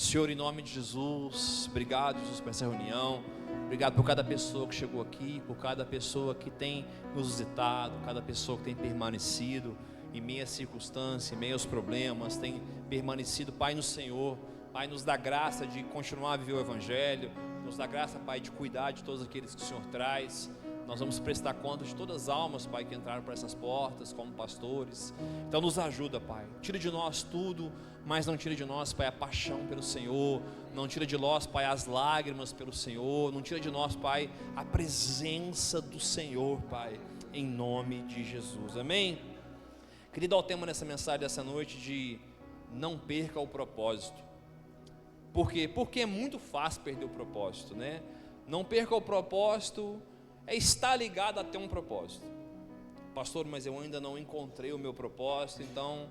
Senhor, em nome de Jesus, obrigado, Jesus, por essa reunião. Obrigado por cada pessoa que chegou aqui, por cada pessoa que tem nos visitado, cada pessoa que tem permanecido em meio às circunstâncias, em meio aos problemas, tem permanecido, Pai, no Senhor. Pai, nos dá graça de continuar a viver o Evangelho, nos dá graça, Pai, de cuidar de todos aqueles que o Senhor traz. Nós vamos prestar conta de todas as almas, Pai, que entraram por essas portas como pastores. Então nos ajuda, Pai, tira de nós tudo, mas não tira de nós, Pai, a paixão pelo Senhor. Não tira de nós, Pai, as lágrimas pelo Senhor. Não tira de nós, Pai, a presença do Senhor, Pai, em nome de Jesus, amém? Queria dar o tema nessa mensagem dessa noite de não perca o propósito. Por quê? Porque é muito fácil perder o propósito, né? Não perca o propósito é estar ligado a ter um propósito. Pastor, mas eu ainda não encontrei o meu propósito. Então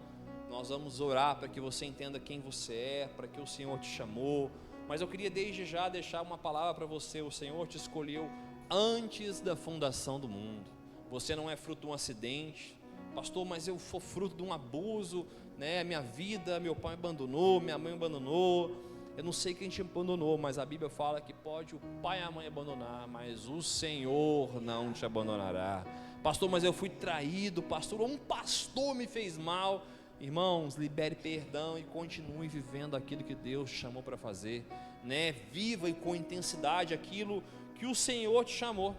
nós vamos orar para que você entenda quem você é, para que o Senhor te chamou. Mas eu queria desde já deixar uma palavra para você. O Senhor te escolheu antes da fundação do mundo. Você não é fruto de um acidente. Pastor, mas eu sou fruto de um abuso, né? Minha vida, meu pai me abandonou, minha mãe me abandonou. Eu não sei quem te abandonou, mas a Bíblia fala que pode o pai e a mãe abandonar, mas o Senhor não te abandonará. Pastor, mas eu fui traído, pastor, um pastor me fez mal. Irmãos, libere perdão e continue vivendo aquilo que Deus te chamou para fazer, né? Viva e com intensidade aquilo que o Senhor te chamou.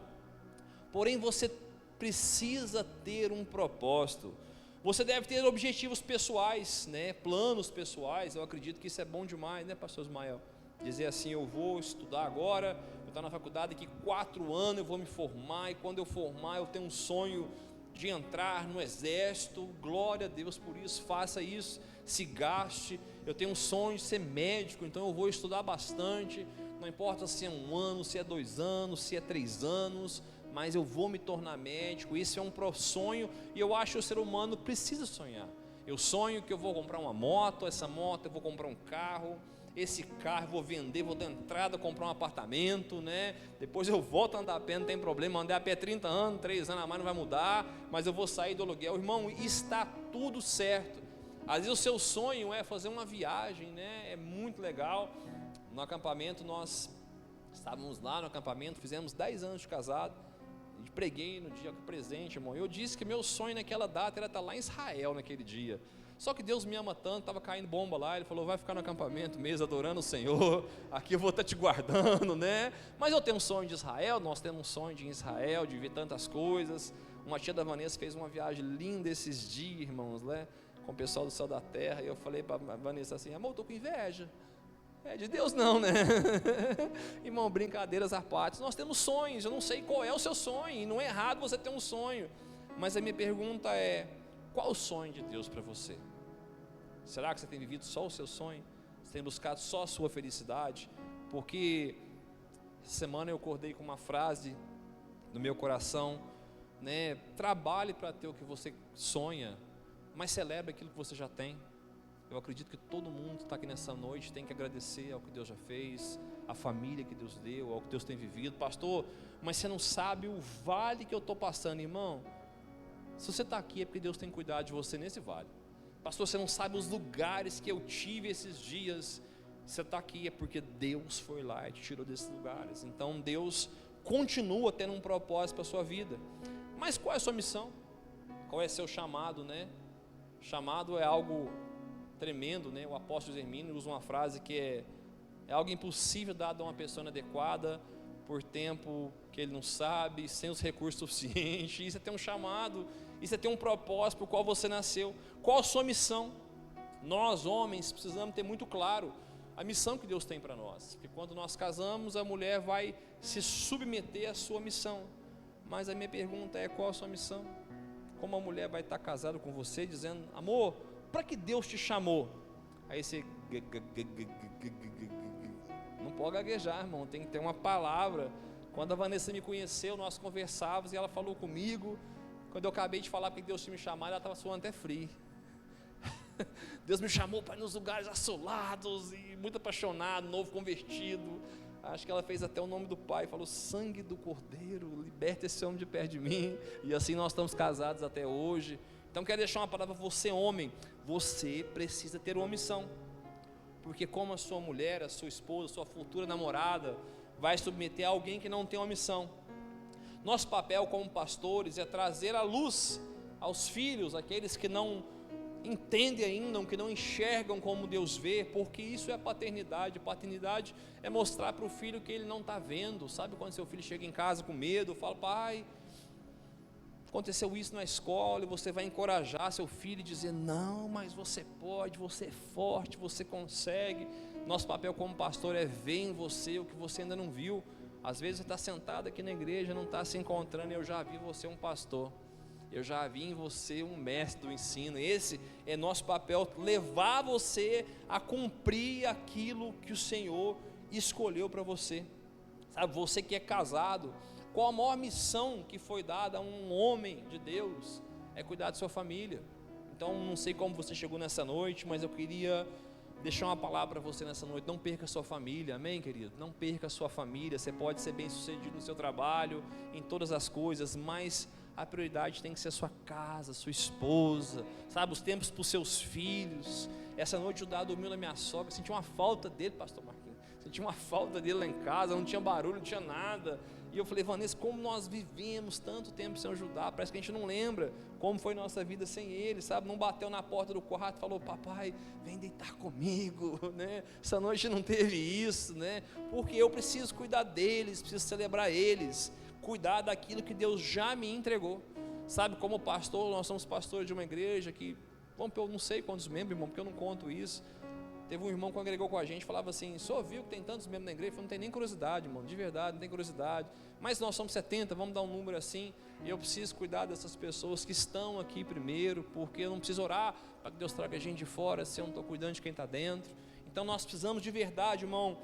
Porém, você precisa ter um propósito. Você deve ter objetivos pessoais, né? Planos pessoais. Eu acredito que isso é bom demais, né, pastor Ismael? Dizer assim, eu vou estudar agora, eu estou na faculdade, daqui 4 anos eu vou me formar, e quando eu formar eu tenho um sonho de entrar no exército. Glória a Deus por isso, faça isso, se gaste. Eu tenho um sonho de ser médico, então eu vou estudar bastante, não importa se é 1 ano, se é 2 anos, se é 3 anos, mas eu vou me tornar médico. Isso é um sonho, e eu acho que o ser humano precisa sonhar. Eu sonho que eu vou comprar uma moto, essa moto eu vou comprar um carro, esse carro eu vou vender, vou dar entrada, comprar um apartamento, né? Depois eu volto a andar a pé, não tem problema, andar a pé 30 anos, 3 anos a mais não vai mudar, mas eu vou sair do aluguel. Irmão, está tudo certo. Às vezes o seu sonho é fazer uma viagem, né? É muito legal. No acampamento, nós estávamos lá no acampamento, fizemos 10 anos de casado. Preguei no dia presente, irmão. Eu disse que meu sonho naquela data era estar lá em Israel naquele dia. Só que Deus me ama tanto, estava caindo bomba lá. Ele falou, vai ficar no acampamento mesmo, adorando o Senhor. Aqui eu vou estar te guardando, né? Mas eu tenho um sonho de Israel, nós temos um sonho de Israel, de ver tantas coisas. Uma tia da Vanessa fez uma viagem linda esses dias, irmãos, né? Com o pessoal do Céu da Terra. E eu falei para a Vanessa assim, amor, eu estou com inveja. É de Deus não, né? Irmão, brincadeiras à parte. Nós temos sonhos, eu não sei qual é o seu sonho, e não é errado você ter um sonho, mas a minha pergunta é, qual o sonho de Deus para você? Será que você tem vivido só o seu sonho? Você tem buscado só a sua felicidade? Porque essa semana eu acordei com uma frase no meu coração, né? Trabalhe para ter o que você sonha, mas celebre aquilo que você já tem. Eu acredito que todo mundo que está aqui nessa noite tem que agradecer ao que Deus já fez, à família que Deus deu, ao que Deus tem vivido. Pastor, mas você não sabe o vale que eu estou passando, irmão. Se você está aqui é porque Deus tem cuidado de você nesse vale. Pastor, você não sabe os lugares que eu tive esses dias. Você está aqui é porque Deus foi lá e te tirou desses lugares. Então Deus continua tendo um propósito para a sua vida. Mas qual é a sua missão? Qual é seu chamado, né? Chamado é algo tremendo, né? O apóstolo Hermínio usa uma frase que é algo impossível dado a uma pessoa inadequada, por tempo que ele não sabe, sem os recursos suficientes. Isso é ter um chamado, isso é ter um propósito por qual você nasceu. Qual a sua missão? Nós homens precisamos ter muito claro a missão que Deus tem para nós, porque quando nós casamos a mulher vai se submeter à sua missão. Mas a minha pergunta é, qual a sua missão? Como a mulher vai estar casada com você dizendo, amor, para que Deus te chamou? Aí você não pode gaguejar, irmão, tem que ter uma palavra. Quando a Vanessa me conheceu, nós conversávamos e ela falou comigo. Quando eu acabei de falar porque Deus tinha me chamado, ela estava suando até frio. Deus me chamou para ir nos lugares assolados, e muito apaixonado, novo convertido. Acho que ela fez até o nome do pai, falou, sangue do Cordeiro, liberta esse homem de perto de mim. E assim nós estamos casados até hoje. Então quero deixar uma palavra para você, homem. Você precisa ter uma missão. porque como a sua mulher, a sua esposa, a sua futura namorada vai submeter a alguém que não tem uma missão. Nosso papel como pastores é trazer a luz aos filhos, aqueles que não entendem ainda, que não enxergam como Deus vê, porque isso é paternidade. Paternidade é mostrar para o filho que ele não está vendo. Sabe quando seu filho chega em casa com medo, fala: pai, aconteceu isso na escola, e você vai encorajar seu filho e dizer: não, mas você pode, você é forte, você consegue. Nosso papel como pastor é ver em você o que você ainda não viu. Às vezes você está sentado aqui na igreja, não está se encontrando, e eu já vi você um pastor, eu já vi em você um mestre do ensino. Esse é nosso papel, levar você a cumprir aquilo que o Senhor escolheu para você. Sabe, você que é casado, qual a maior missão que foi dada a um homem de Deus? É cuidar da sua família. Então, não sei como você chegou nessa noite, mas eu queria deixar uma palavra para você nessa noite: não perca a sua família, amém, querido? Não perca a sua família. Você pode ser bem sucedido no seu trabalho, em todas as coisas, mas a prioridade tem que ser a sua casa, a sua esposa, sabe, os tempos para os seus filhos. Essa noite o Dado dormiu na minha sogra, senti uma falta dele, pastor Marquinhos, senti uma falta dele lá em casa, não tinha barulho, não tinha nada. E eu falei: Vanessa, como nós vivemos tanto tempo sem ajudar, parece que a gente não lembra como foi nossa vida sem ele, sabe? Não bateu na porta do quarto e falou: papai, vem deitar comigo, né? Essa noite não teve isso, né? Porque eu preciso cuidar deles, preciso celebrar eles, cuidar daquilo que Deus já me entregou. Sabe, como pastor, nós somos pastores de uma igreja que, bom, eu não sei quantos membros, irmão, porque eu não conto isso. Teve um irmão que congregou com a gente, falava assim: só viu que tem tantos membros na igreja? Eu falei: não tem nem curiosidade, irmão, de verdade, não tem curiosidade, mas nós somos 70, vamos dar um número assim, e eu preciso cuidar dessas pessoas que estão aqui primeiro, porque eu não preciso orar para que Deus traga gente de fora, se eu não estou cuidando de quem está dentro. Então nós precisamos de verdade, irmão,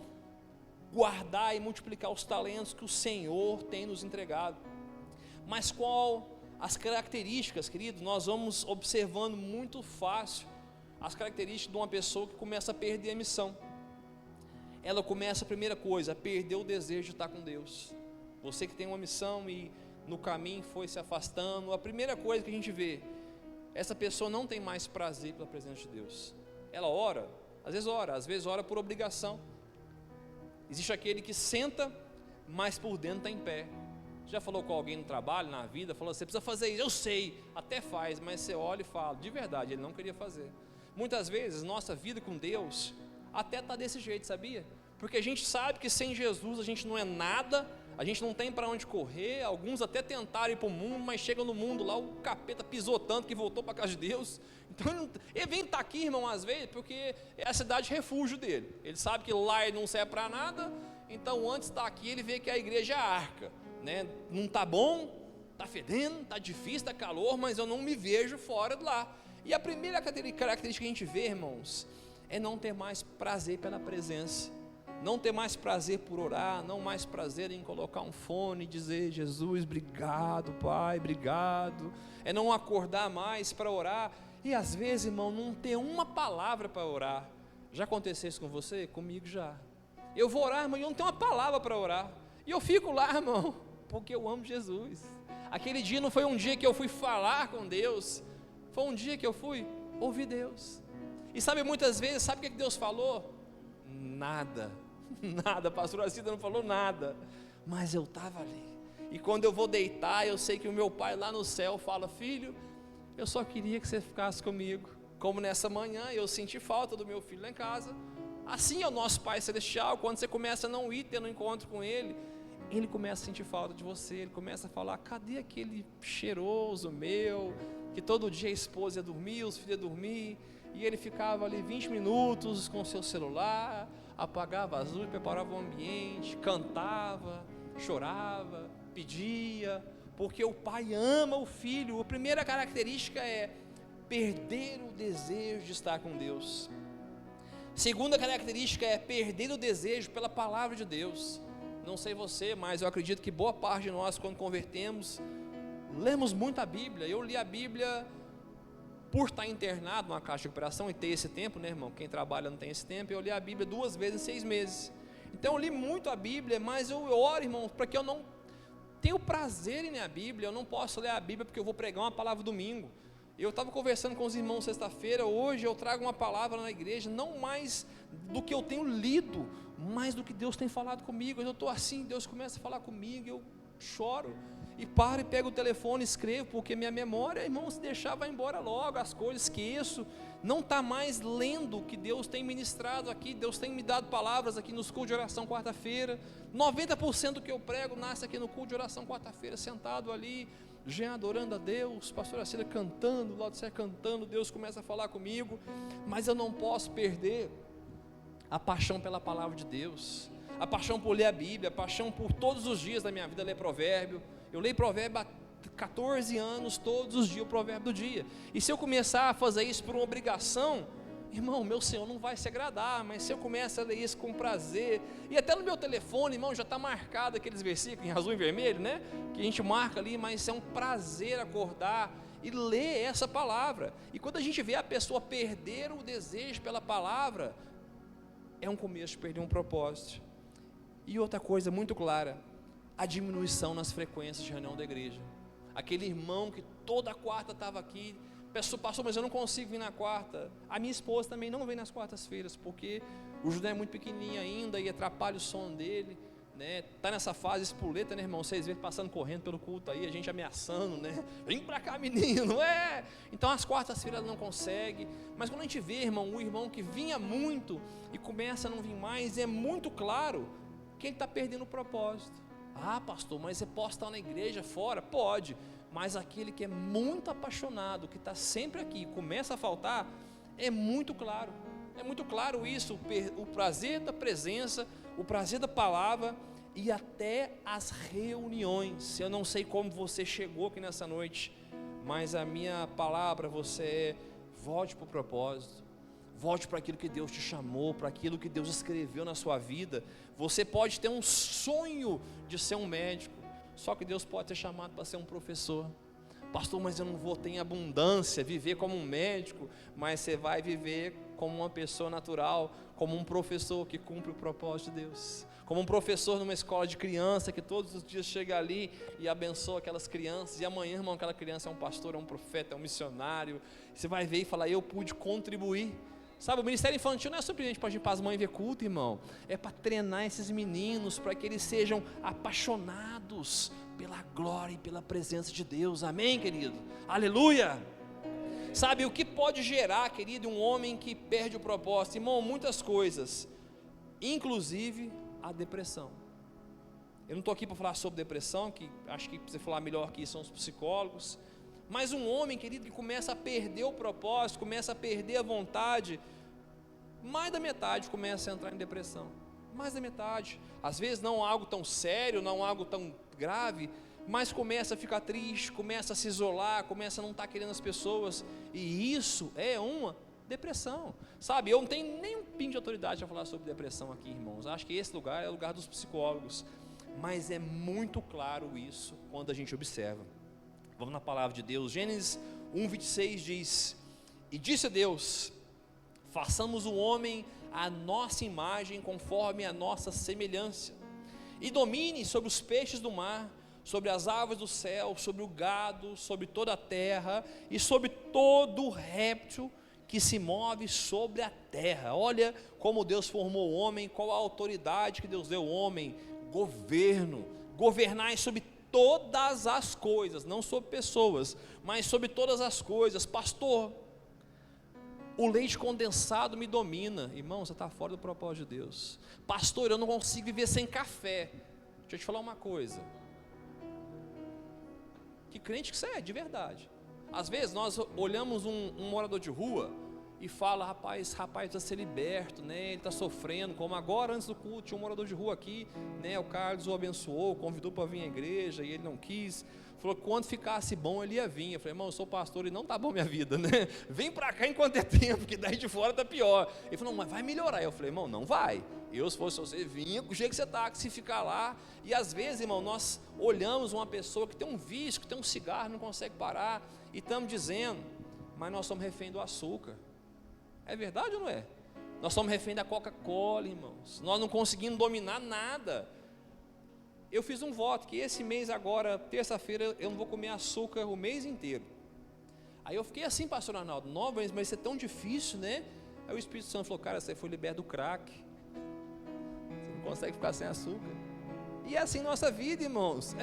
guardar e multiplicar os talentos que o Senhor tem nos entregado. Mas qual as características, querido? Nós vamos observando muito fácil as características de uma pessoa que começa a perder a missão. Ela começa, a primeira coisa, a perder o desejo de estar com Deus. Você que tem uma missão e no caminho foi se afastando, a primeira coisa que a gente vê: essa pessoa não tem mais prazer pela presença de Deus. Ela ora, às vezes ora por obrigação. Existe aquele que senta, mas por dentro está em pé. Já falou com alguém no trabalho, na vida, falou: você precisa fazer isso, eu sei, até faz, mas você olha e fala, de verdade, ele não queria fazer. Muitas vezes, nossa vida com Deus até está desse jeito, sabia? Porque a gente sabe que sem Jesus a gente não é nada, a gente não tem para onde correr. Alguns até tentaram ir para o mundo, mas chegam no mundo lá, o capeta pisou tanto que voltou para a casa de Deus. Então ele vem estar aqui, irmão, às vezes, porque é a cidade refúgio dele. Ele sabe que lá ele não serve para nada, então antes de estar aqui ele vê que a igreja é a arca, né? Não está bom, está fedendo, está difícil, está calor, mas eu não me vejo fora de lá. E a primeira característica que a gente vê, irmãos, é não ter mais prazer pela presença, não ter mais prazer por orar, não mais prazer em colocar um fone e dizer: Jesus, obrigado, Pai, obrigado. É não acordar mais para orar, e às vezes, irmão, não ter uma palavra para orar. Já aconteceu isso com você? Comigo já. Eu vou orar, irmão, e eu não tenho uma palavra para orar, e eu fico lá, irmão, porque eu amo Jesus. Aquele dia não foi um dia que eu fui falar com Deus, foi um dia que eu fui ouvir Deus. E sabe, muitas vezes, sabe o que Deus falou? Nada, a pastora Cida não falou nada, mas eu estava ali. E quando eu vou deitar, eu sei que o meu pai lá no céu fala: filho, eu só queria que você ficasse comigo. Como nessa manhã eu senti falta do meu filho lá em casa. Assim é o nosso Pai Celestial. Quando você começa a não ir tendo um encontro com Ele, Ele começa a sentir falta de você. Ele começa a falar: cadê aquele cheiroso meu, que todo dia a esposa ia dormir, os filhos iam dormir, e ele ficava ali 20 minutos com o seu celular, apagava as luzes, preparava o ambiente, cantava, chorava, pedia, porque o pai ama o filho. A primeira característica é perder o desejo de estar com Deus. Segunda característica é perder o desejo pela palavra de Deus. Não sei você, mas eu acredito que boa parte de nós, quando convertemos, lemos muito a Bíblia. Eu li a Bíblia por estar internado numa caixa de recuperação e ter esse tempo, né, irmão? Quem trabalha não tem esse tempo. Eu li a Bíblia 2 vezes em 6 meses. Então eu li muito a Bíblia, mas eu oro, irmão, para que eu não tenha prazer em ler a Bíblia. Eu não posso ler a Bíblia porque eu vou pregar uma palavra domingo. Eu estava conversando com os irmãos sexta-feira. Hoje eu trago uma palavra na igreja, não mais do que eu tenho lido, mais do que Deus tem falado comigo. Eu estou assim, Deus começa a falar comigo, eu choro, e paro e pego o telefone e escrevo, porque minha memória, irmão, se deixar vai embora logo, as coisas esqueço, não está mais lendo o que Deus tem ministrado aqui. Deus tem me dado palavras aqui nos cultos de oração quarta-feira, 90% do que eu prego nasce aqui no culto de oração quarta-feira, sentado ali, já adorando a Deus, pastora Cida cantando, Laudicea cantando, Deus começa a falar comigo, mas eu não posso perder a paixão pela palavra de Deus, a paixão por ler a Bíblia, a paixão por todos os dias da minha vida ler provérbio. Eu leio provérbio há 14 anos, todos os dias o provérbio do dia, e se eu começar a fazer isso por uma obrigação, irmão, meu Senhor não vai se agradar. Mas se eu começo a ler isso com prazer, e até no meu telefone, irmão, já está marcado aqueles versículos em azul e vermelho, né, que a gente marca ali, mas é um prazer acordar e ler essa palavra. E quando a gente vê a pessoa perder o desejo pela palavra, é um começo de perder um propósito. E outra coisa muito clara, a diminuição nas frequências de reunião da igreja. Aquele irmão que toda quarta estava aqui, pastor, mas eu não consigo vir na quarta. A minha esposa também não vem nas quartas-feiras, porque o Judé é muito pequenininho ainda e atrapalha o som dele, né? Está nessa fase espoleta, né, irmão? Vocês veem passando correndo pelo culto aí, a gente ameaçando, né? Vem pra cá, menino, Então as quartas-feiras ela não consegue. Mas quando a gente vê, irmão, o irmão que vinha muito e começa a não vir mais, é muito claro que ele está perdendo o propósito. Ah, pastor, mas você pode estar na igreja fora? Pode, mas aquele que é muito apaixonado, que está sempre aqui, começa a faltar, é muito claro isso, o prazer da presença, o prazer da palavra, e até as reuniões. Eu não sei como você chegou aqui nessa noite, mas a minha palavra você é: volte para o propósito, volte para aquilo que Deus te chamou, para aquilo que Deus escreveu na sua vida. Você pode ter um sonho de ser um médico, só que Deus pode ter chamado para ser um professor. Pastor, mas eu não vou ter em abundância, viver como um médico, mas você vai viver como uma pessoa natural, como um professor que cumpre o propósito de Deus, como um professor numa escola de criança, que todos os dias chega ali e abençoa aquelas crianças, e amanhã, irmão, aquela criança é um pastor, é um profeta, é um missionário. Você vai ver e falar: eu pude contribuir. Sabe, o ministério infantil não é simplesmente para a gente ir para as mães ver culto, irmão, é para treinar esses meninos, para que eles sejam apaixonados pela glória e pela presença de Deus. Amém, querido? Aleluia! Sabe, o que pode gerar, querido, um homem que perde o propósito? Irmão, muitas coisas, inclusive a depressão. Eu não estou aqui para falar sobre depressão, que acho que você falar melhor aqui são os psicólogos. Mas um homem, querido, que começa a perder o propósito, começa a perder a vontade, mais da metade começa a entrar em depressão. Mais da metade. Às vezes não algo tão sério, não algo tão grave, mas começa a ficar triste, começa a se isolar, começa a não estar querendo as pessoas. E isso é uma depressão. Sabe, eu não tenho nem um pingo de autoridade para falar sobre depressão aqui, irmãos. Acho que esse lugar é o lugar dos psicólogos. Mas é muito claro isso quando a gente observa. Vamos na palavra de Deus. Gênesis 1:26 diz: e disse Deus: façamos o homem à nossa imagem, conforme a nossa semelhança, e domine sobre os peixes do mar, sobre as aves do céu, sobre o gado, sobre toda a terra, e sobre todo réptil que se move sobre a terra. Olha como Deus formou o homem, qual a autoridade que Deus deu ao homem: governo, governai sobre todas as coisas, não sobre pessoas, mas sobre todas as coisas. Pastor, o leite condensado me domina. Irmão, você está fora do propósito de Deus. Pastor, eu não consigo viver sem café. Deixa eu te falar uma coisa. Que crente que você é, de verdade. Às vezes nós olhamos um morador de rua e fala: rapaz precisa ser liberto, né? Ele está sofrendo. Como agora, antes do culto, tinha um morador de rua aqui, né? O Carlos o abençoou, convidou para vir à igreja e ele não quis. Falou que quando ficasse bom ele ia vir. Eu falei: irmão, eu sou pastor e não está bom minha vida, né? Vem para cá enquanto é tempo, que daí de fora está pior. Ele falou: não, mas vai melhorar. Eu falei: irmão, não vai. Eu, se fosse você, vinha do jeito que você está, que se ficar lá. E às vezes, irmão, nós olhamos uma pessoa que tem um vício, que tem um cigarro, não consegue parar, e estamos dizendo: mas nós somos refém do açúcar. É verdade ou não é? Nós somos refém da Coca-Cola, irmãos. Nós não conseguimos dominar nada. Eu fiz um voto que esse mês agora, terça-feira, eu não vou comer açúcar o mês inteiro. Aí eu fiquei assim, pastor Arnaldo: não, mas isso é tão difícil, né? Aí o Espírito Santo falou: cara, você foi liberto do crack, você não consegue ficar sem açúcar. E é assim nossa vida, irmãos.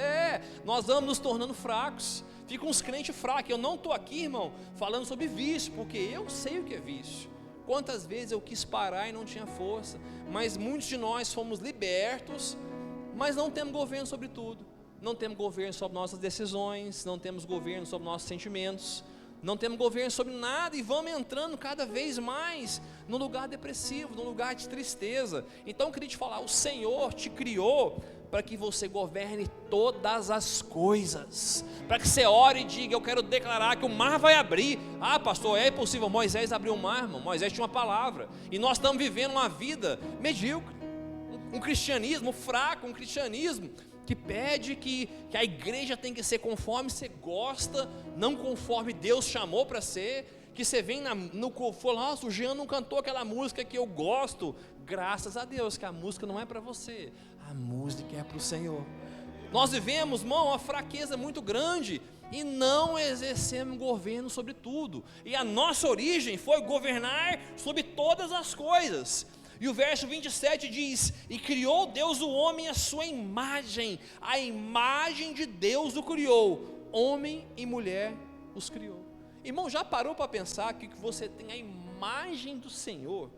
Nós vamos nos tornando fracos. Fica uns crentes fracos. Eu não estou aqui, irmão, falando sobre vício, porque eu sei o que é vício. Quantas vezes eu quis parar e não tinha força. Mas muitos de nós fomos libertos, mas não temos governo sobre tudo. Não temos governo sobre nossas decisões, não temos governo sobre nossos sentimentos, não temos governo sobre nada, e vamos entrando cada vez mais num lugar depressivo, num lugar de tristeza. Então eu queria te falar: o Senhor te criou para que você governe todas as coisas, para que você ore e diga: eu quero declarar que o mar vai abrir. Ah, pastor, é impossível. Moisés abriu o mar, irmão. Moisés tinha uma palavra, e nós estamos vivendo uma vida medíocre, um cristianismo fraco, um cristianismo que pede que a igreja tem que ser conforme você gosta, não conforme Deus chamou para ser. Que você vem nossa, o Jean não cantou aquela música que eu gosto. Graças a Deus que a música não é para você, a música é para o Senhor. Nós vivemos, irmão, uma fraqueza muito grande, e não exercemos governo sobre tudo. E a nossa origem foi governar sobre todas as coisas. E o verso 27 diz: e criou Deus o homem à sua imagem, a imagem de Deus o criou, homem e mulher os criou. Irmão, já parou para pensar que você tem a imagem do Senhor,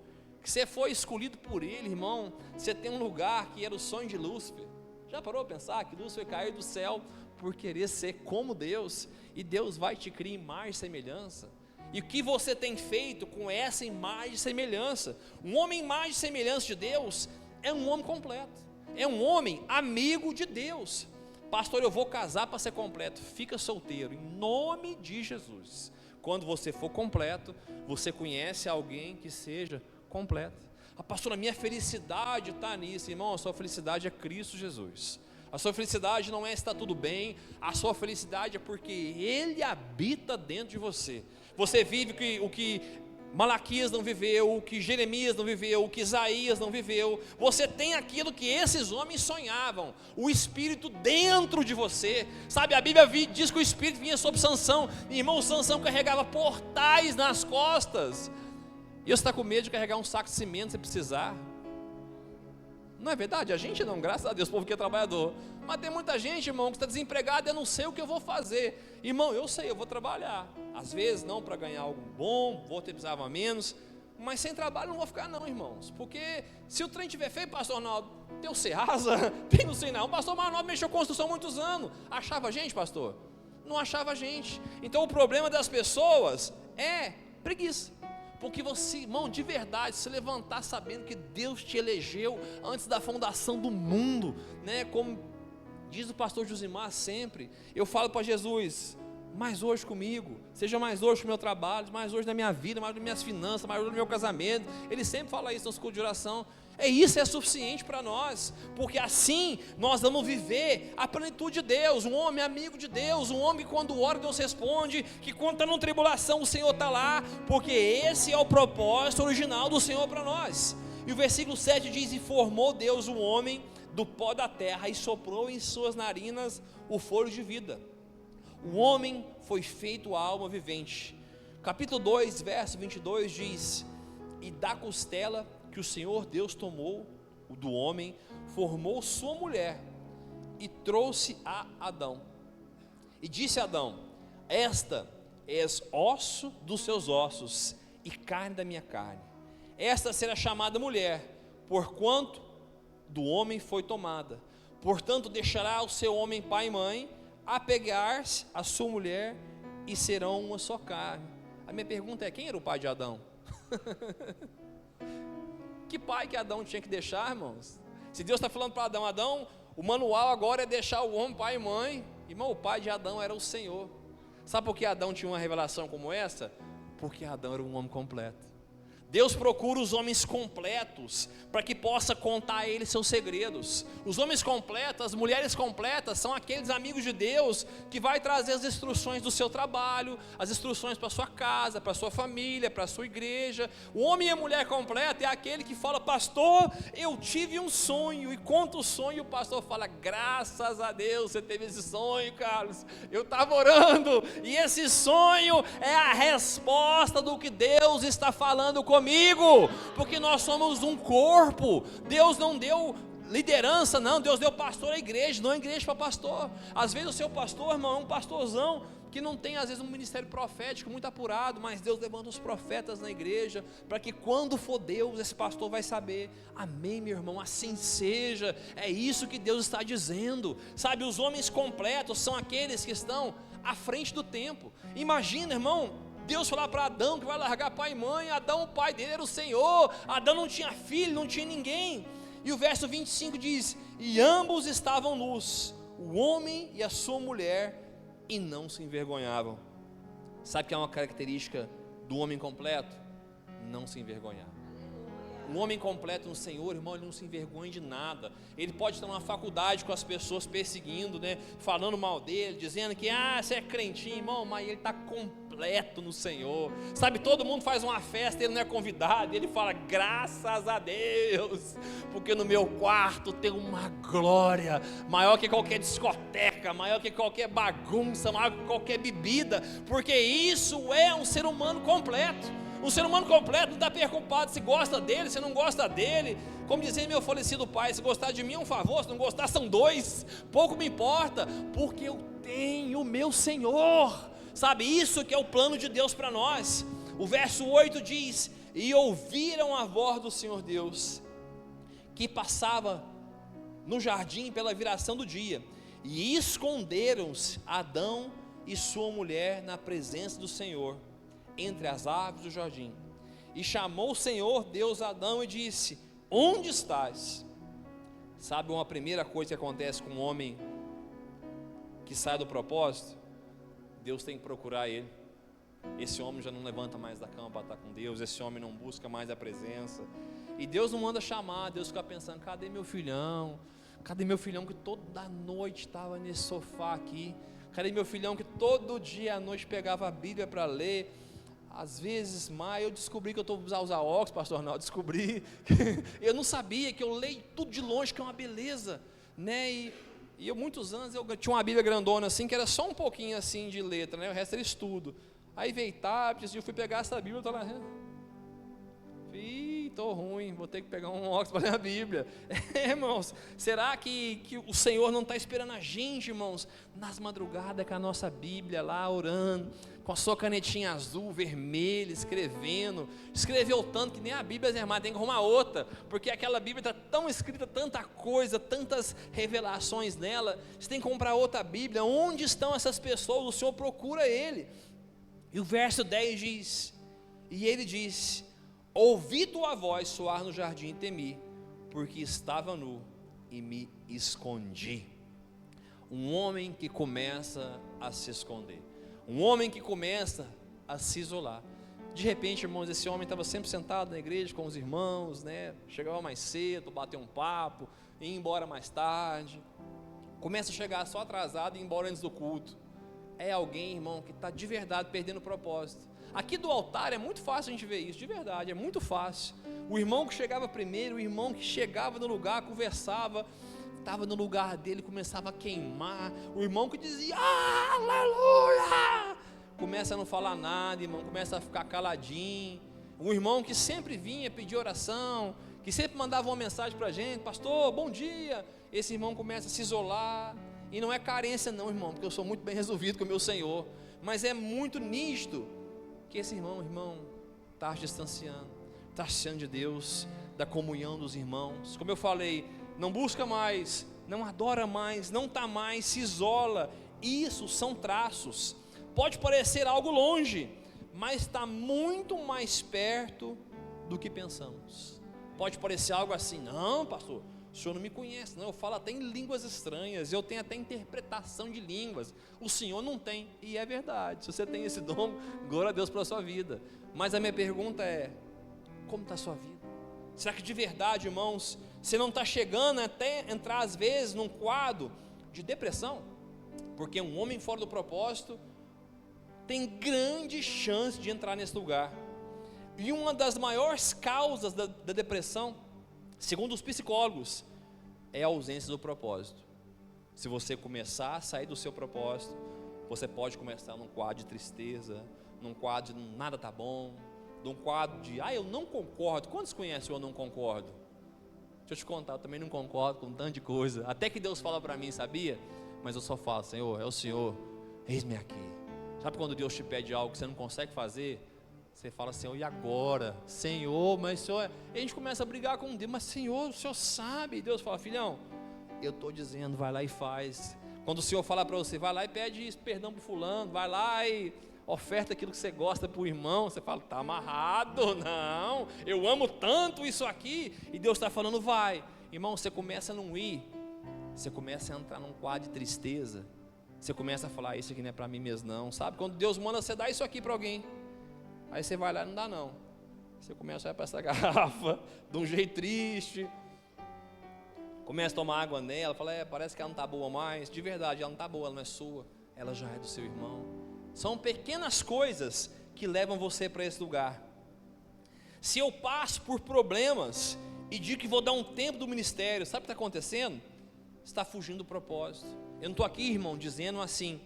que você foi escolhido por Ele, irmão? Você tem um lugar que era o sonho de Lúcifer. Já parou para pensar que Lúcifer caiu do céu por querer ser como Deus, e Deus vai te criar imagem e semelhança? E o que você tem feito com essa imagem e semelhança? Um homem imagem e semelhança de Deus é um homem completo, é um homem amigo de Deus. Pastor, eu vou casar para ser completo. Fica solteiro, em nome de Jesus. Quando você for completo, você conhece alguém que seja completo. Ah, pastor, a minha felicidade está nisso. Irmão, a sua felicidade é Cristo Jesus. A sua felicidade não é estar tudo bem, a sua felicidade é porque Ele habita dentro de você. Você vive o que Malaquias não viveu, o que Jeremias não viveu, o que Isaías não viveu. Você tem aquilo que esses homens sonhavam, o Espírito dentro de você. Sabe, a Bíblia diz que o Espírito vinha sobre Sansão. Irmão, Sansão carregava portais nas costas. E você está com medo de carregar um saco de cimento se precisar? Não é verdade? A gente não, graças a Deus, o povo que é trabalhador. Mas tem muita gente, irmão, que está desempregado. Eu não sei o que eu vou fazer. Irmão, eu sei, eu vou trabalhar. Às vezes não para ganhar algo bom, vou ter precisava a menos, mas sem trabalho não vou ficar não, irmãos. Porque se o trem tiver feio, pastor Arnaldo, tem o Ceasa, tem não sei não. O pastor Arnaldo mexeu com construção há muitos anos. Achava a gente, pastor? Não achava a gente. Então o problema das pessoas é preguiça. Porque você, irmão, de verdade, se levantar sabendo que Deus te elegeu antes da fundação do mundo, né? Como diz o pastor Josimar sempre, eu falo para Jesus: mais hoje comigo, seja mais hoje com o meu trabalho, mais hoje na minha vida, mais nas minhas finanças, mais hoje no meu casamento. Ele sempre fala isso nos cultos de oração. Isso é suficiente para nós, porque assim nós vamos viver a plenitude de Deus. Um homem amigo de Deus, um homem que quando ora Deus responde, que quando está numa tribulação o Senhor está lá, porque esse é o propósito original do Senhor para nós. E o versículo 7 diz: e formou Deus o homem do pó da terra, e soprou em suas narinas o fôlego de vida. O homem foi feito alma vivente. Capítulo 2, verso 22 diz: e da costela que o Senhor Deus tomou do homem, formou sua mulher e trouxe a Adão. E disse a Adão: esta és osso dos seus ossos e carne da minha carne. Esta será chamada mulher, porquanto do homem foi tomada. Portanto deixará o seu homem pai e mãe, apegar-se à sua mulher, e serão uma só carne. A minha pergunta é: quem era o pai de Adão? Que pai que Adão tinha que deixar, irmãos? Se Deus está falando para Adão: Adão, o manual agora é deixar o homem pai e mãe. Irmão, o pai de Adão era o Senhor. Sabe por que Adão tinha uma revelação como essa? Porque Adão era um homem completo. Deus procura os homens completos, para que possa contar a eles seus segredos. Os homens completos, as mulheres completas, são aqueles amigos de Deus, que vai trazer as instruções do seu trabalho, as instruções para a sua casa, para a sua família, para a sua igreja. O homem e a mulher completa é aquele que fala: pastor, eu tive um sonho, e conta o sonho, e o pastor fala: graças a Deus você teve esse sonho, Carlos, eu estava orando, e esse sonho é a resposta do que Deus está falando com comigo, porque nós somos um corpo. Deus não deu liderança, não, Deus deu pastor à igreja, não a igreja para pastor. Às vezes o seu pastor, irmão, é um pastorzão que não tem às vezes um ministério profético muito apurado, mas Deus levanta os profetas na igreja, para que quando for Deus, esse pastor vai saber. Amém, meu irmão, assim seja. É isso que Deus está dizendo, sabe? Os homens completos são aqueles que estão à frente do tempo. Imagina, irmão, Deus falar para Adão que vai largar pai e mãe. Adão, o pai dele era o Senhor. Adão não tinha filho, não tinha ninguém. E o verso 25 diz: e ambos estavam nus, o homem e a sua mulher, e não se envergonhavam. Sabe que é uma característica do homem completo? Não se envergonhar. Um homem completo no Senhor, irmão, ele não se envergonha de nada. Ele pode estar numa faculdade com as pessoas perseguindo, né, falando mal dele, dizendo que você é crentinho, irmão, mas ele está completo no Senhor. Sabe, todo mundo faz uma festa, ele não é convidado, ele fala: graças a Deus, porque no meu quarto tem uma glória maior que qualquer discoteca, maior que qualquer bagunça, maior que qualquer bebida, porque isso é um ser humano completo. Um ser humano completo não está preocupado se gosta dele, se não gosta dele. Como dizia meu falecido pai: se gostar de mim é um favor, se não gostar são dois, pouco me importa, porque eu tenho o meu Senhor. Sabe, isso que é o plano de Deus para nós. O verso 8 diz: e ouviram a voz do Senhor Deus, que passava no jardim pela viração do dia, e esconderam-se Adão e sua mulher na presença do Senhor, entre as árvores do jardim. E chamou o Senhor Deus a Adão e disse: onde estás? Sabe uma primeira coisa que acontece com um homem que sai do propósito? Deus tem que procurar ele. Esse homem já não levanta mais da cama para estar com Deus, esse homem não busca mais a presença, e Deus não manda chamar. Deus fica pensando: cadê meu filhão? Cadê meu filhão que toda noite estava nesse sofá aqui? Cadê meu filhão que todo dia à noite pegava a Bíblia para ler? Às vezes, mas eu descobri que eu estou a usar óculos, pastor Arnaldo, descobri. Eu não sabia que eu leio tudo de longe, que é uma beleza, né? E eu, muitos anos, eu tinha uma Bíblia grandona assim, que era só um pouquinho assim de letra, né? O resto era estudo. Aí veio tablet, eu fui pegar essa Bíblia, eu estou lá, estou ruim, vou ter que pegar um óculos para ler a Bíblia. Irmãos, será que o Senhor não está esperando a gente, irmãos, nas madrugadas com a nossa Bíblia lá, orando, com a sua canetinha azul, vermelha, escreveu tanto que nem a Bíblia, irmã, tem que arrumar outra, porque aquela Bíblia está tão escrita, tanta coisa, tantas revelações nela, você tem que comprar outra Bíblia. Onde estão essas pessoas? O Senhor procura ele. E o verso 10 diz: e ele disse: ouvi tua voz soar no jardim e temi, porque estava nu e me escondi. Um homem que começa a se esconder, um homem que começa a se isolar. De repente, irmãos, esse homem estava sempre sentado na igreja com os irmãos, né? Chegava mais cedo, bater um papo, ia embora mais tarde, começa a chegar só atrasado e ir embora antes do culto. É alguém, irmão, que está de verdade perdendo o propósito. Aqui do altar é muito fácil a gente ver isso, de verdade, é muito fácil. O irmão que chegava primeiro, o irmão que chegava no lugar, conversava, estava no lugar dele, começava a queimar. O irmão que dizia: aleluia, começa a não falar nada, irmão, começa a ficar caladinho. O irmão que sempre vinha pedir oração, que sempre mandava uma mensagem para a gente: pastor, bom dia. Esse irmão começa a se isolar. E não é carência não, irmão, porque eu sou muito bem resolvido com o meu Senhor, mas é muito nítido que esse irmão está se distanciando de Deus, da comunhão dos irmãos. Como eu falei, não busca mais, não adora mais, não está mais, se isola. Isso são traços. Pode parecer algo longe, mas está muito mais perto do que pensamos. Pode parecer algo assim: não, pastor, o senhor não me conhece, não, eu falo até em línguas estranhas, eu tenho até interpretação de línguas, o senhor não tem. E é verdade, se você tem esse dom, glória a Deus pela sua vida. Mas a minha pergunta é: como está a sua vida? Será que de verdade, irmãos, você não está chegando até entrar às vezes num quadro de depressão? Porque um homem fora do propósito tem grande chance de entrar nesse lugar. E uma das maiores causas da depressão, segundo os psicólogos, é a ausência do propósito. Se você começar a sair do seu propósito, você pode começar num quadro de tristeza, num quadro de nada está bom, de um quadro de, eu não concordo. Quantos conhecem o eu não concordo? Deixa eu te contar, eu também não concordo com um tanto de coisa. Até que Deus fala para mim, sabia? Mas eu só falo, Senhor, é o Senhor, eis-me aqui. Sabe quando Deus te pede algo que você não consegue fazer? Você fala, Senhor, e agora? Senhor, mas Senhor... E a gente começa a brigar com Deus, mas Senhor, o Senhor sabe. E Deus fala, filhão, eu estou dizendo, vai lá e faz. Quando o Senhor fala para você, vai lá e pede perdão para fulano, vai lá e oferta aquilo que você gosta para o irmão. Você fala, está amarrado, não, eu amo tanto isso aqui. E Deus está falando, vai. Irmão, você começa a não ir, você começa a entrar num quadro de tristeza. Você começa a falar, isso aqui não é para mim mesmo não, sabe? Quando Deus manda você dar isso aqui para alguém, aí você vai lá e não dá não. Você começa a olhar para essa garrafa de um jeito triste, começa a tomar água nela, fala, parece que ela não está boa mais. De verdade, ela não está boa, ela não é sua, ela já é do seu irmão. São pequenas coisas que levam você para esse lugar. Se eu passo por problemas e digo que vou dar um tempo do ministério, sabe o que está acontecendo? Você está fugindo do propósito. Eu não estou aqui, irmão, dizendo assim.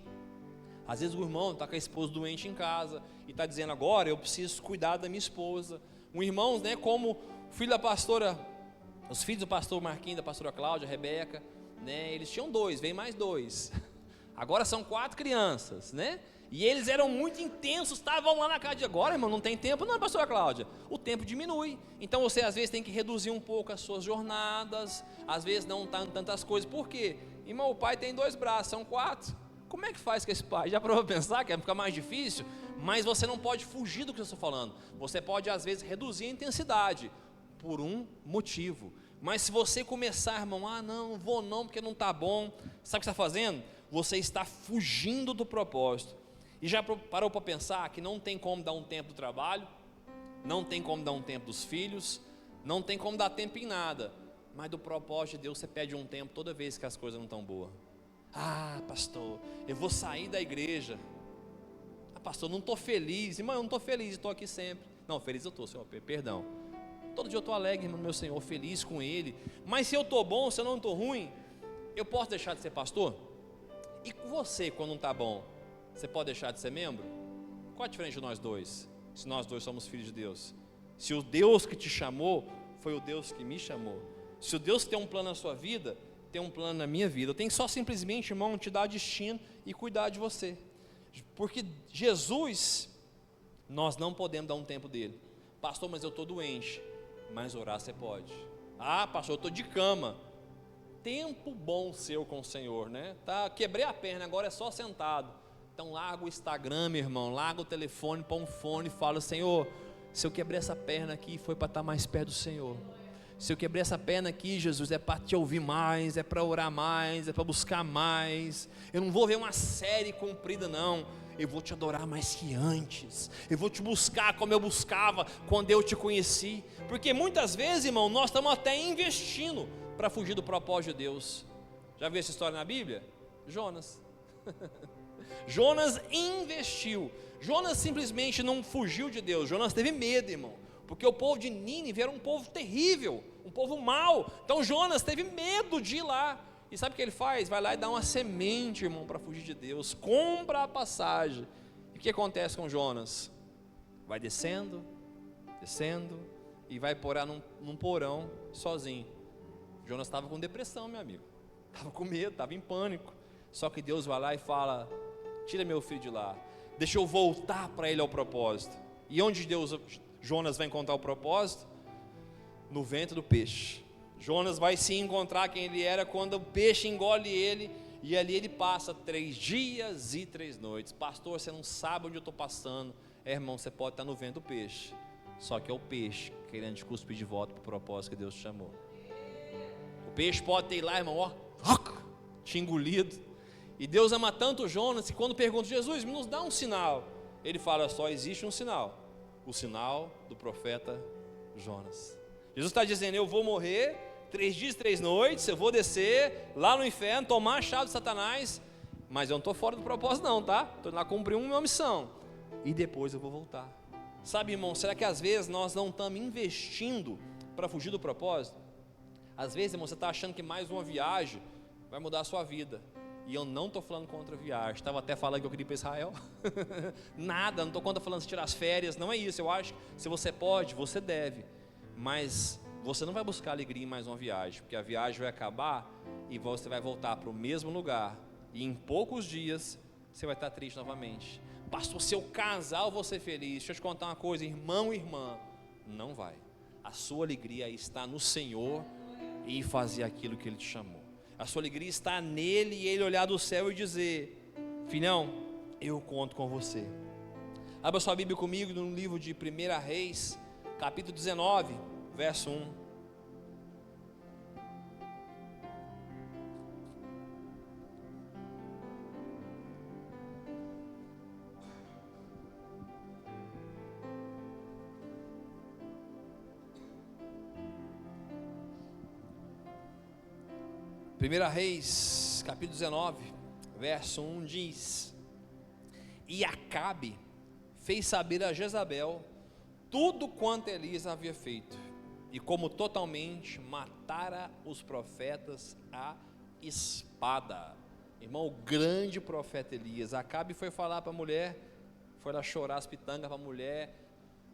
Às vezes o irmão está com a esposa doente em casa e está dizendo, agora eu preciso cuidar da minha esposa. Um irmão, né, como filho da pastora, os filhos do pastor Marquinhos, da pastora Cláudia, Rebeca, né, eles tinham 2, veio mais 2. Agora são 4 crianças, né? E eles eram muito intensos, estavam lá na casa de agora, irmão, não tem tempo, não, pastora Cláudia. O tempo diminui. Então você às vezes tem que reduzir um pouco as suas jornadas, às vezes não tá tantas coisas. Por quê? Irmão, o pai tem 2 braços, são 4. Como é que faz com esse pai? Já provou pensar que vai ficar mais difícil? Mas você não pode fugir do que eu estou falando. Você pode às vezes reduzir a intensidade por um motivo. Mas se você começar, irmão, não vou não, porque não está bom. Sabe o que você está fazendo? Você está fugindo do propósito. E já parou para pensar que não tem como dar um tempo do trabalho, não tem como dar um tempo dos filhos, não tem como dar tempo em nada, mas do propósito de Deus você pede um tempo toda vez que as coisas não estão boas. Pastor, eu vou sair da igreja. Pastor, não estou feliz. Irmão, eu não estou feliz, estou aqui sempre. Não, feliz eu estou, Senhor, perdão. Todo dia eu estou alegre, irmão, meu Senhor, feliz com Ele. Mas se eu estou bom, se eu não estou ruim, eu posso deixar de ser pastor? E com você, quando não está bom, você pode deixar de ser membro? Qual a diferença de nós dois? Se nós dois somos filhos de Deus. Se o Deus que te chamou foi o Deus que me chamou. Se o Deus que tem um plano na sua vida, tem um plano na minha vida. Eu tenho só simplesmente, irmão, te dar destino e cuidar de você. Porque Jesus, nós não podemos dar um tempo dele. Pastor, mas eu estou doente. Mas orar você pode. Pastor, eu estou de cama. Tempo bom seu com o Senhor, né? Quebrei a perna, agora é só sentado. Então larga o Instagram, meu irmão, larga o telefone, põe um fone e fala, Senhor, se eu quebrei essa perna aqui, foi para estar mais perto do Senhor. Se eu quebrei essa perna aqui, Jesus, é para te ouvir mais, é para orar mais, é para buscar mais. Eu não vou ver uma série comprida não, eu vou te adorar mais que antes. Eu vou te buscar como eu buscava quando eu te conheci. Porque muitas vezes, irmão, nós estamos até investindo para fugir do propósito de Deus. Já viu essa história na Bíblia? Jonas. Jonas investiu. Jonas simplesmente não fugiu de Deus. Jonas teve medo, irmão, porque o povo de Nínive era um povo terrível, um povo mau. Então Jonas teve medo de ir lá. E sabe o que ele faz? Vai lá e dá uma semente, irmão, para fugir de Deus. Compra a passagem. E o que acontece com Jonas? Vai descendo, descendo, e vai morar num porão sozinho. Jonas estava com depressão, meu amigo. Estava com medo, estava em pânico. Só que Deus vai lá e fala, tira meu filho de lá, deixa eu voltar para ele ao propósito. E onde Jonas vai encontrar o propósito? No ventre do peixe. Jonas vai se encontrar quem ele era quando o peixe engole ele, e ali ele passa 3 dias e 3 noites. Pastor, você não sabe onde eu estou passando. Irmão, você pode estar no ventre do peixe, só que é o peixe querendo te cuspir de volta para o propósito que Deus te chamou. O peixe pode ter lá, irmão, te engolido. E Deus ama tanto Jonas que quando pergunta, Jesus, nos dá um sinal, ele fala, só existe um sinal, o sinal do profeta Jonas. Jesus está dizendo, eu vou morrer 3 dias e 3 noites, eu vou descer lá no inferno, tomar a chave de Satanás, mas eu não estou fora do propósito não, tá? Estou lá cumprindo uma missão, e depois eu vou voltar. Sabe, irmão, será que às vezes nós não estamos investindo para fugir do propósito? Às vezes, irmão, você está achando que mais uma viagem vai mudar a sua vida. E eu não estou falando contra a viagem. Estava até falando que eu queria ir para Israel. Nada, não estou contra falando de tirar as férias. Não é isso. Eu acho que se você pode, você deve. Mas você não vai buscar alegria em mais uma viagem. Porque a viagem vai acabar e você vai voltar para o mesmo lugar. E em poucos dias você vai estar triste novamente. Pastor, se eu casar eu vou ser feliz. Deixa eu te contar uma coisa, irmão e irmã. Não vai. A sua alegria está no Senhor e fazer aquilo que Ele te chamou. A sua alegria está nele e Ele olhar do céu e dizer: filhão, eu conto com você. Abra sua Bíblia comigo no livro de 1 Reis, capítulo 19, verso 1. Primeira Reis, capítulo 19, verso 1 diz: e Acabe fez saber a Jezabel tudo quanto Elias havia feito, e como totalmente matara os profetas à espada. Irmão, o grande profeta Elias. Acabe foi falar para a mulher, foi lá chorar as pitangas para a mulher,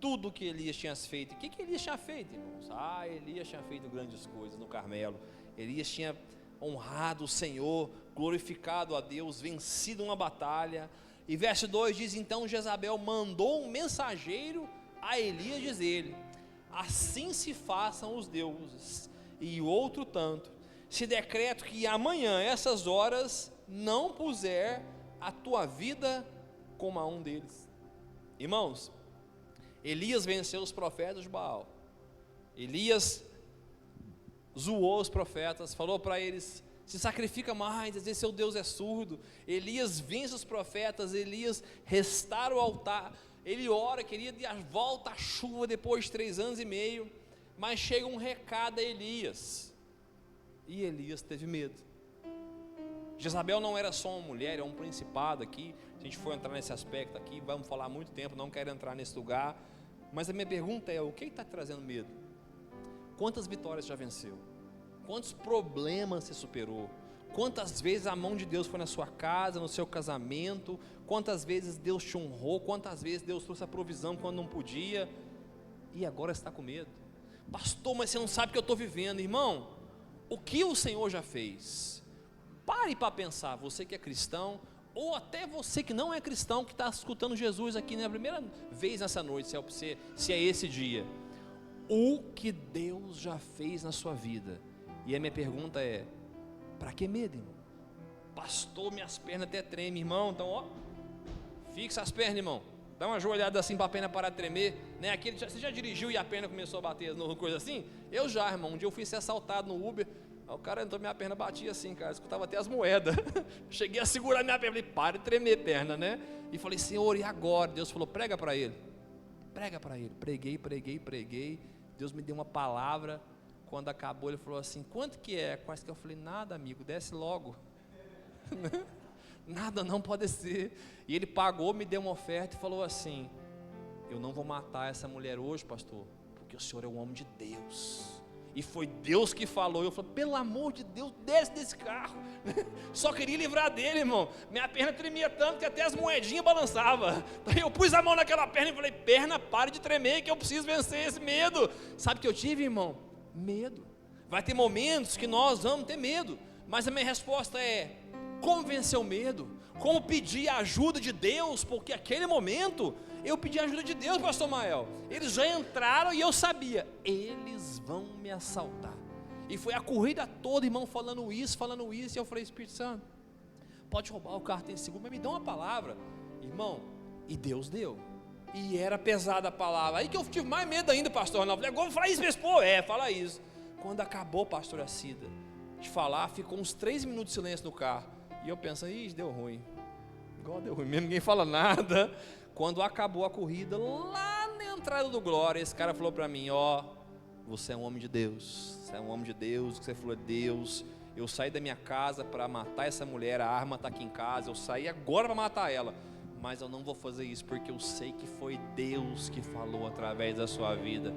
tudo que Elias tinha feito. O que Elias tinha feito, irmãos? Elias tinha feito grandes coisas no Carmelo. Elias tinha honrado o Senhor, glorificado a Deus, vencido uma batalha. E verso 2 diz: então Jezabel mandou um mensageiro a Elias dizer-lhe: assim se façam os deuses, e outro tanto, se decreto que amanhã, essas horas, não puser a tua vida como a um deles. Irmãos, Elias venceu os profetas de Baal. Elias zoou os profetas, falou para eles: se sacrifica mais, às vezes seu Deus é surdo. Elias vence os profetas, Elias restaura o altar, ele ora, queria dar volta à chuva depois de 3 anos e meio, mas chega um recado a Elias, e Elias teve medo. Jezabel não era só uma mulher, é um principado aqui. Se a gente for entrar nesse aspecto aqui, vamos falar muito tempo, não quero entrar nesse lugar, mas a minha pergunta é: o que está trazendo medo? Quantas vitórias já venceu? Quantos problemas você superou? Quantas vezes a mão de Deus foi na sua casa, no seu casamento? Quantas vezes Deus te honrou? Quantas vezes Deus trouxe a provisão quando não podia? E agora você está com medo? Pastor, mas você não sabe o que eu estou vivendo. Irmão, o que o Senhor já fez? Pare para pensar, você que é cristão, ou até você que não é cristão, que está escutando Jesus aqui na primeira vez nessa noite, se é esse dia. O que Deus já fez na sua vida. E a minha pergunta é: para que medo, irmão? Pastor, minhas pernas até tremem, irmão. Então, fixa as pernas, irmão. Dá uma joelhada assim para a perna parar de tremer, né? Você já dirigiu e a perna começou a bater, coisa assim? Eu já, irmão. Um dia eu fui ser assaltado no Uber. O cara entrou, minha perna batia assim, cara. Escutava até as moedas. Cheguei a segurar minha perna. Falei: para de tremer perna, né? E falei: Senhor, e agora? Deus falou: prega para ele. Prega para ele. Preguei. Deus me deu uma palavra. Quando acabou, ele falou assim: quanto que é? Quase que eu falei: nada, amigo, desce logo. Nada, não pode ser. E ele pagou, me deu uma oferta e falou assim: eu não vou matar essa mulher hoje, pastor, porque o senhor é um homem de Deus. E foi Deus que falou. Eu falei: pelo amor de Deus, desce desse carro. Só queria livrar dele, irmão. Minha perna tremia tanto que até as moedinhas balançavam. Eu pus a mão naquela perna e falei: perna, pare de tremer, que eu preciso vencer esse medo. Sabe o que eu tive, irmão? Medo. Vai ter momentos que nós vamos ter medo, mas a minha resposta é: como vencer o medo? Como pedir a ajuda de Deus? Porque aquele momento eu pedi a ajuda de Deus, pastor Mael. Eles já entraram e eu sabia: eles vão me assaltar. E foi a corrida toda, irmão, falando isso. E eu falei: Espírito Santo, pode roubar o carro, tem seguro, mas me dá uma palavra, irmão. E Deus deu. E era pesada a palavra. Aí que eu tive mais medo ainda, pastor Ronaldo. Falei: agora fala isso mesmo. Pô, fala isso. Quando acabou, pastora Cida, de falar, ficou uns 3 minutos de silêncio no carro. E eu penso: ih, deu ruim. Igual deu ruim mesmo, ninguém fala nada. Quando acabou a corrida, lá na entrada do Glória, esse cara falou para mim: você é um homem de Deus. Você é um homem de Deus, o que você falou é Deus. Eu saí da minha casa para matar essa mulher, a arma está aqui em casa. Eu saí agora para matar ela, mas eu não vou fazer isso, porque eu sei que foi Deus que falou através da sua vida.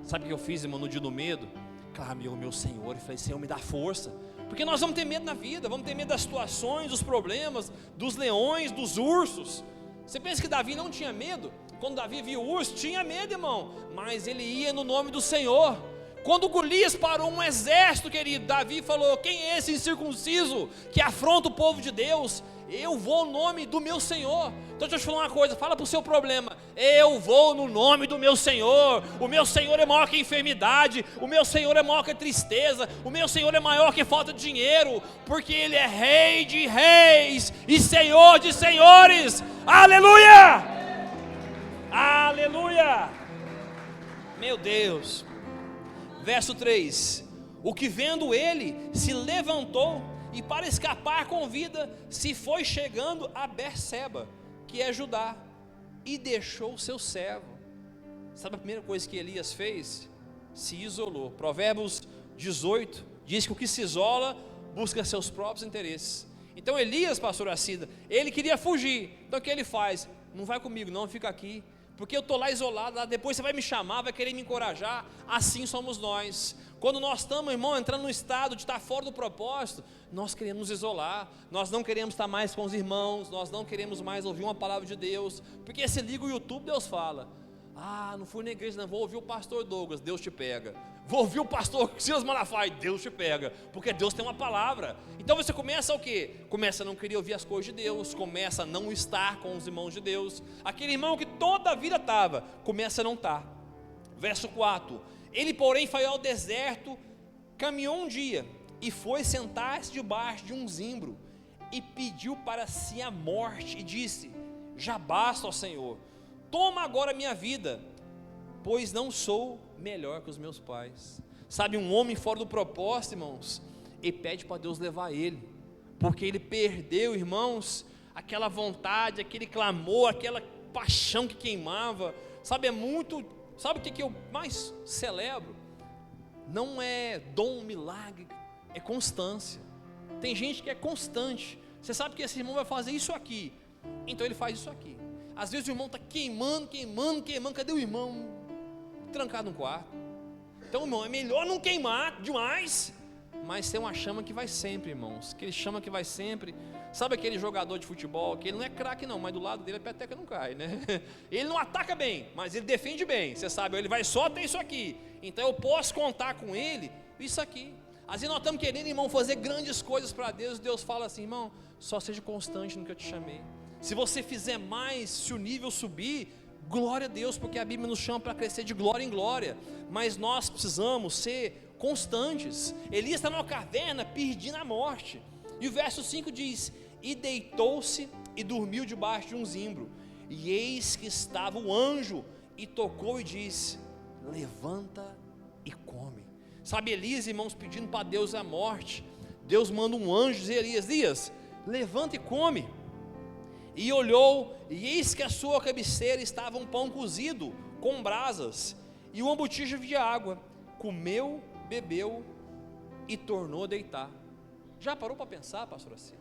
Sabe o que eu fiz, irmão, no dia do medo? Clamei ao meu Senhor e falei: Senhor, me dá força, Porque nós vamos ter medo na vida, vamos ter medo das situações, dos problemas, dos leões, dos ursos. Você pensa que Davi não tinha medo? Quando Davi viu o urso, tinha medo, irmão, mas ele ia no nome do Senhor. Quando Golias parou um exército, querido, Davi falou: quem é esse incircunciso que afronta o povo de Deus? Eu vou no nome do meu Senhor. Então deixa eu te falar uma coisa, fala para o seu problema: eu vou no nome do meu Senhor. O meu Senhor é maior que a enfermidade, o meu Senhor é maior que a tristeza, o meu Senhor é maior que a falta de dinheiro, porque Ele é Rei de reis e Senhor de senhores. Aleluia! Aleluia! Meu Deus. Verso 3: o que vendo ele se levantou e para escapar com vida se foi chegando a Berseba, que é Judá, e deixou o seu servo. Sabe a primeira coisa que Elias fez? Se isolou. Provérbios 18 diz que o que se isola busca seus próprios interesses. Então Elias, pastor Acida, ele queria fugir. Então o que ele faz? Não vai comigo não, fica aqui, porque eu estou lá isolado, lá depois você vai me chamar, vai querer me encorajar. Assim somos nós. Quando nós estamos, irmão, entrando no estado de estar fora do propósito, nós queremos nos isolar, nós não queremos estar mais com os irmãos, nós não queremos mais ouvir uma palavra de Deus, porque se liga o YouTube, Deus fala: ah, não fui na igreja não, vou ouvir o pastor Douglas, Deus te pega. Vou ouvir o pastor Silas Malafaia, Deus te pega, porque Deus tem uma palavra. Então você começa o quê? Começa a não querer ouvir as coisas de Deus, começa a não estar com os irmãos de Deus. Aquele irmão que toda a vida estava, começa a não estar. Verso 4: ele porém foi ao deserto, caminhou um dia, e foi sentar-se debaixo de um zimbro, e pediu para si a morte, e disse: já basta, ó Senhor, toma agora a minha vida, pois não sou melhor que os meus pais. Sabe, um homem fora do propósito, irmãos, ele pede para Deus levar ele, porque ele perdeu, irmãos, aquela vontade, aquele clamor, aquela paixão que queimava. Sabe, sabe o que eu mais celebro? Não é dom, milagre, é constância. Tem gente que é constante. Você sabe que esse irmão vai fazer isso aqui, então ele faz isso aqui. Às vezes o irmão está queimando, cadê o irmão? Trancado no quarto. Então, irmão, é melhor não queimar demais, mas ter uma chama que vai sempre, irmãos. Aquele chama que vai sempre. Sabe aquele jogador de futebol, que ele não é craque não, mas do lado dele a peteca não cai, né? Ele não ataca bem, mas ele defende bem. Você sabe, ele vai só ter isso aqui. Então eu posso contar com ele, isso aqui. Às vezes nós estamos querendo, irmão, fazer grandes coisas para Deus. Deus fala assim: irmão, só seja constante no que eu te chamei. Se você fizer mais, se o nível subir, glória a Deus, porque a Bíblia nos chama para crescer de glória em glória. Mas nós precisamos ser constantes. Elias está numa caverna pedindo a morte. E o verso 5 diz: e deitou-se e dormiu debaixo de um zimbro. E eis que estava o anjo, e tocou e disse: levanta e come. Sabe, Elias, irmãos, pedindo para Deus a morte. Deus manda um anjo dizer: Elias, levanta e come. E olhou, e eis que à sua cabeceira estava um pão cozido com brasas e uma botija de água. Comeu, bebeu e tornou a deitar. Já parou para pensar, pastor assim?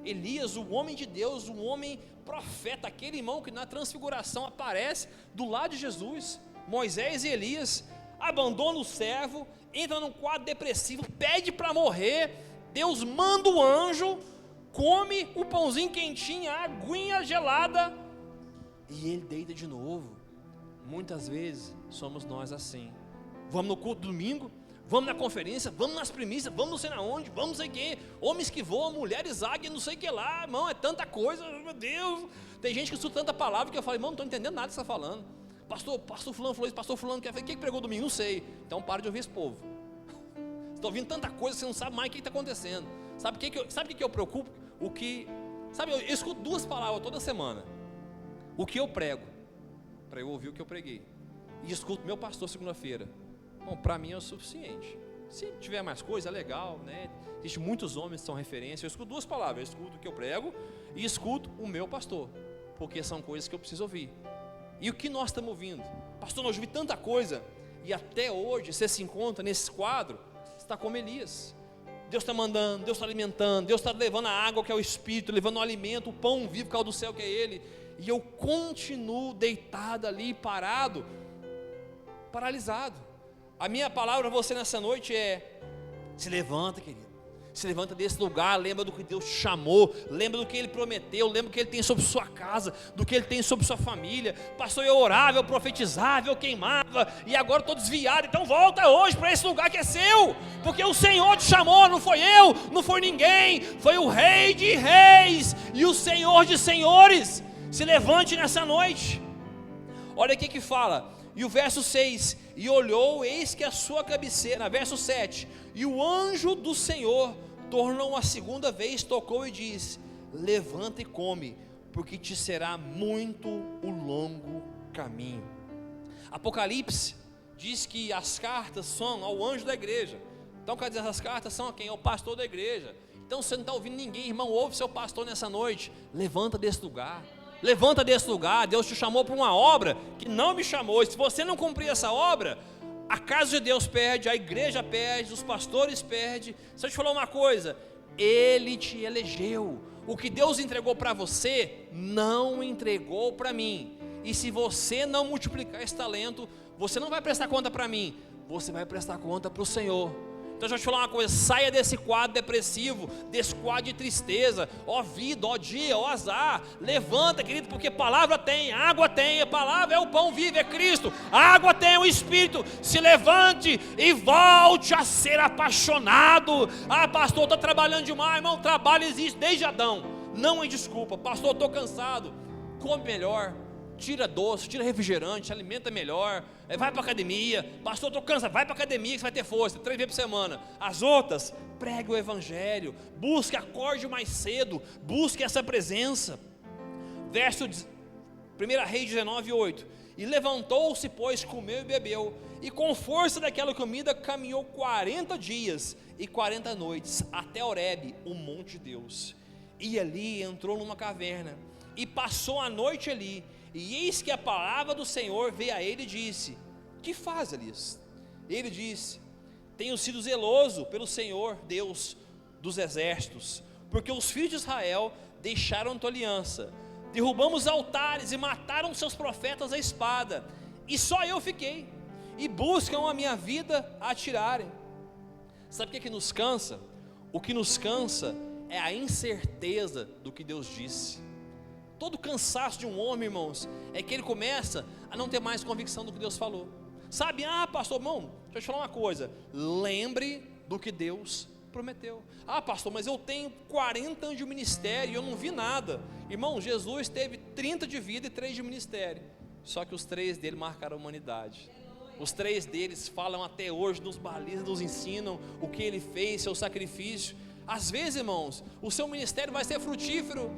Elias, o homem de Deus, o homem profeta, aquele irmão que na transfiguração aparece do lado de Jesus. Moisés e Elias abandonam o servo, entra num quadro depressivo, pede para morrer. Deus manda o anjo, come o pãozinho quentinho, a aguinha gelada, e ele deita de novo. Muitas vezes somos nós assim. Vamos no culto domingo, vamos na conferência, vamos nas primícias, vamos não sei na onde, vamos não sei o que, homens que voam, mulheres águia, não sei o que lá, irmão, é tanta coisa, meu Deus. Tem gente que estuda tanta palavra que eu falo: irmão, não estou entendendo nada que você está falando. Pastor fulano falou isso, pastor fulano quer ver, quem que pregou domingo? Não sei. Então para de ouvir esse povo. Você está ouvindo tanta coisa, você não sabe mais o que está acontecendo. Sabe o que eu preocupo? Eu escuto 2 palavras toda semana: o que eu prego, para eu ouvir o que eu preguei, e escuto meu pastor segunda-feira. Bom, para mim é o suficiente. Se tiver mais coisa, é legal, né? Existem muitos homens que são referência. Eu escuto 2 palavras: eu escuto o que eu prego e escuto o meu pastor, porque são coisas que eu preciso ouvir. E o que nós estamos ouvindo? Pastor, nós ouvimos tanta coisa, e até hoje você se encontra nesse quadro, você está como Elias. Deus está mandando, Deus está alimentando, Deus está levando a água que é o Espírito, levando o alimento, o pão vivo que é o do céu que é Ele, e eu continuo deitado ali, paralisado. A minha palavra para você nessa noite é: se levanta, querido, Se levanta desse lugar, lembra do que Deus te chamou, lembra do que Ele prometeu, lembra do que Ele tem sobre sua casa, do que Ele tem sobre sua família. Pastor, eu orava, eu profetizava, eu queimava, e agora estou desviado. Então volta hoje para esse lugar que é seu, porque o Senhor te chamou, não foi eu, não foi ninguém, foi o Rei de Reis e o Senhor de Senhores. Se levante nessa noite. Olha aqui que fala, e o verso 6, e olhou, eis que a sua cabeceira, verso 7, e o anjo do Senhor tornou a segunda vez, tocou e disse: levanta e come, porque te será muito o longo caminho. Apocalipse diz que as cartas são ao anjo da igreja. Então quer dizer, essas cartas são a quem? É o pastor da igreja. Então você não está ouvindo ninguém, irmão, ouve seu pastor nessa noite. Levanta desse lugar. Levanta desse lugar. Deus te chamou para uma obra que não me chamou. E se você não cumprir essa obra, a casa de Deus perde, a igreja perde, os pastores perdem. Se eu te falar uma coisa, Ele te elegeu. O que Deus entregou para você, não entregou para mim. E se você não multiplicar esse talento, você não vai prestar conta para mim, você vai prestar conta para o Senhor. Então deixa eu te falar uma coisa, saia desse quadro depressivo, desse quadro de tristeza, ó vida, ó dia, ó azar. Levanta, querido, porque palavra tem, água tem, a palavra é o pão vivo, é Cristo, a água tem o Espírito. Se levante e volte a ser apaixonado. Ah, pastor, estou trabalhando demais. Irmão, trabalho existe desde Adão, não é desculpa. Pastor, estou cansado. Come melhor, tira doce, tira refrigerante, se alimenta melhor, vai para a academia. Pastor, estou cansado, vai para a academia que você vai ter força, 3 vezes por semana. As outras, pregue o evangelho, busque, acorde mais cedo, busque essa presença. Verso 1 Reis 19:8, e levantou-se, pois comeu e bebeu, e com força daquela comida caminhou 40 dias e 40 noites, até Horebe, o monte de Deus, e ali entrou numa caverna, e passou a noite ali. E eis que a palavra do Senhor veio a ele e disse: que faz, Elias? Ele disse: tenho sido zeloso pelo Senhor Deus dos exércitos, porque os filhos de Israel deixaram tua aliança, derrubamos altares e mataram seus profetas à espada, e só eu fiquei, e buscam a minha vida a tirarem. Sabe o que nos cansa? O que nos cansa é a incerteza do que Deus disse. Todo cansaço de um homem, irmãos, é que ele começa a não ter mais convicção do que Deus falou. Sabe, pastor, irmão, deixa eu te falar uma coisa, lembre do que Deus prometeu. Pastor, mas eu tenho 40 anos de ministério e eu não vi nada. Irmão, Jesus teve 30 de vida e 3 de ministério, só que os 3 dele marcaram a humanidade. Os 3 deles falam até hoje, nos balizam, nos ensinam o que ele fez, seu sacrifício. Às vezes, irmãos, o seu ministério vai ser frutífero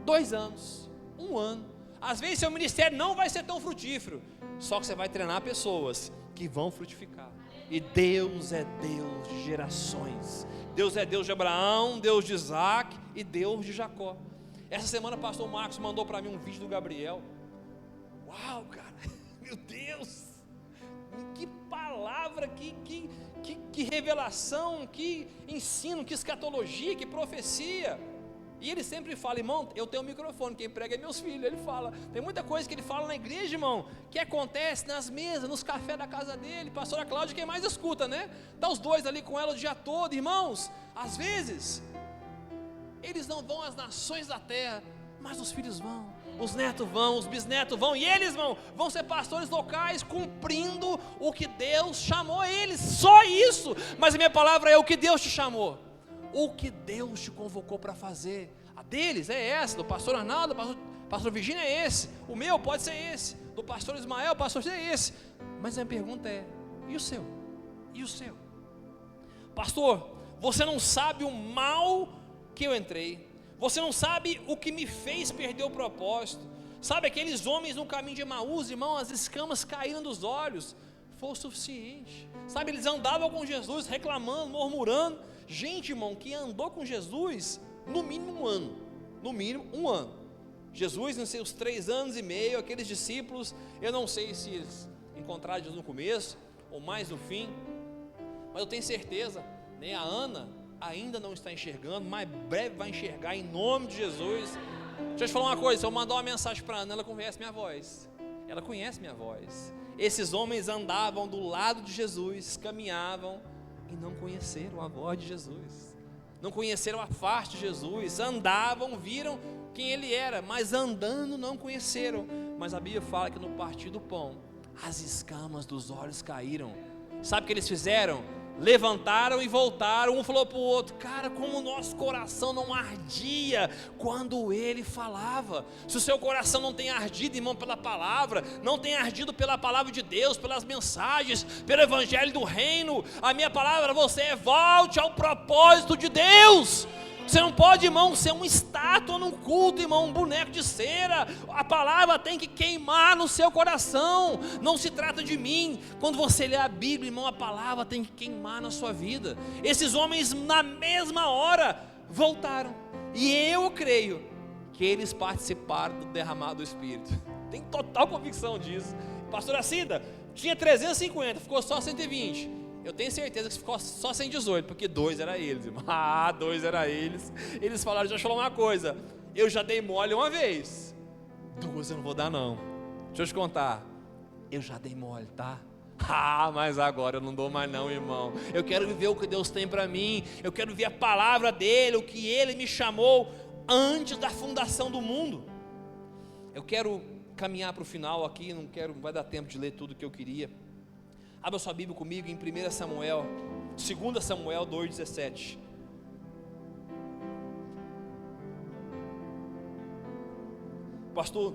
2 anos, 1 ano. Às vezes seu ministério não vai ser tão frutífero, só que você vai treinar pessoas que vão frutificar. E Deus é Deus de gerações. Deus é Deus de Abraão, Deus de Isaac e Deus de Jacó. Essa semana o pastor Marcos mandou para mim um vídeo do Gabriel. Uau, cara, meu Deus, que palavra, que revelação, que ensino, que escatologia, que profecia. E ele sempre fala, irmão, eu tenho um microfone, quem prega é meus filhos. Ele fala, tem muita coisa que ele fala na igreja, irmão, que acontece nas mesas, nos cafés da casa dele. Pastora Cláudia, quem mais escuta, né? Tá os 2 ali com ela o dia todo. Irmãos, às vezes eles não vão às nações da terra, mas os filhos vão, os netos vão, os bisnetos vão, e eles vão ser pastores locais, cumprindo o que Deus chamou eles. Só isso. Mas a minha palavra é o que Deus te chamou, o que Deus te convocou para fazer. A deles é essa, do pastor Arnaldo, do pastor Virgínia é esse, o meu pode ser esse, do pastor Ismael, o pastor é esse. Mas a minha pergunta é, e o seu? E o seu? Pastor, você não sabe o mal que eu entrei, você não sabe o que me fez perder o propósito. Sabe aqueles homens no caminho de Emaús, irmão, as escamas caíram dos olhos, foi o suficiente. Sabe, eles andavam com Jesus, reclamando, murmurando. Gente, irmão, que andou com Jesus no mínimo 1 ano, no mínimo 1 ano. Jesus, nos seus 3 anos e meio, aqueles discípulos, eu não sei se eles encontraram Jesus no começo ou mais no fim, mas eu tenho certeza, né, a Ana ainda não está enxergando, mas breve vai enxergar em nome de Jesus. Deixa eu te falar uma coisa, se eu mandar uma mensagem para a Ana, ela conhece minha voz, ela conhece minha voz. Esses homens andavam do lado de Jesus, caminhavam e não conheceram a voz de Jesus. não conheceram a face de Jesus, andavam, viram quem ele era, mas andando não conheceram. Mas a Bíblia fala que no partir do pão, as escamas dos olhos caíram. Sabe o que eles fizeram? Levantaram e voltaram, um falou para o outro: cara, como o nosso coração não ardia quando ele falava. Se o seu coração não tem ardido, irmão, pela palavra, não tem ardido pela palavra de Deus, pelas mensagens, pelo evangelho do reino, a minha palavra a você é: volte ao propósito de Deus. Você não pode, irmão, ser uma estátua num culto, irmão, um boneco de cera. A palavra tem que queimar no seu coração. Não se trata de mim. Quando você lê a Bíblia, irmão, a palavra tem que queimar na sua vida. Esses homens, na mesma hora, voltaram. E eu creio que eles participaram do derramado do Espírito. Tem total convicção disso. Pastora Cida, tinha 350, ficou só 120. Eu tenho certeza que ficou só 118, porque 2 era eles, irmão. 2 era eles. Eles falaram: deixa eu falar uma coisa, eu já dei mole uma vez, 2 eu não vou dar não. Deixa eu te contar, eu já dei mole, tá? Mas agora eu não dou mais não, irmão. Eu quero viver o que Deus tem para mim. Eu quero ver a palavra dele, o que ele me chamou antes da fundação do mundo. Eu quero caminhar para o final aqui, não vai dar tempo de ler tudo que eu queria. Abra sua Bíblia comigo em 2 Samuel 2:17. Pastor,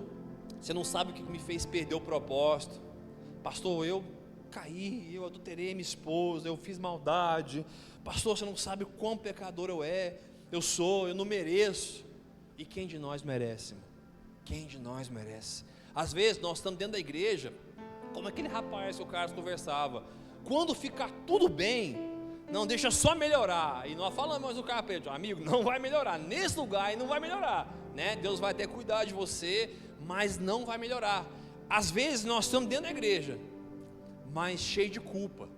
você não sabe o que me fez perder o propósito. Pastor, eu caí, eu adulterei minha esposa, eu fiz maldade. Pastor, você não sabe o quão pecador eu sou, eu não mereço. E quem de nós merece, irmão? Quem de nós merece? Às vezes nós estamos dentro da igreja, como aquele rapaz que o Carlos conversava: quando ficar tudo bem, não, deixa só melhorar. E nós falamos, mas o cara, amigo, não vai melhorar, nesse lugar e não vai melhorar, né? Deus vai até cuidar de você, mas não vai melhorar. Às vezes nós estamos dentro da igreja, mas cheio de culpa,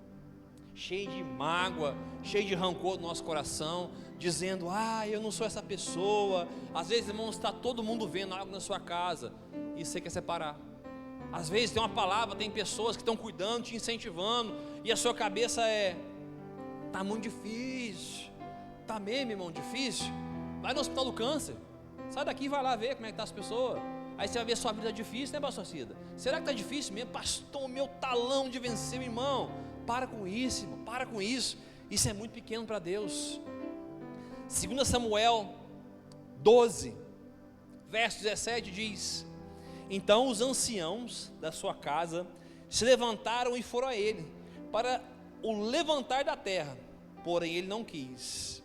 cheio de mágoa, cheio de rancor do nosso coração, dizendo: eu não sou essa pessoa. Às vezes, irmãos, está todo mundo vendo algo na sua casa e você quer separar. Às vezes tem uma palavra, tem pessoas que estão cuidando, te incentivando, e a sua cabeça está muito difícil. Está mesmo, irmão, difícil? Vai no hospital do câncer, sai daqui e vai lá ver como é que está as pessoas. Aí você vai ver a sua vida difícil, né, pastor Cida? Será que está difícil mesmo? Pastor, meu talão de vencer, meu irmão. Para com isso, irmão, para com isso. Isso é muito pequeno para Deus. 2 Samuel 12, verso 17 diz: então os anciãos da sua casa se levantaram e foram a ele, para o levantar da terra, porém ele não quis,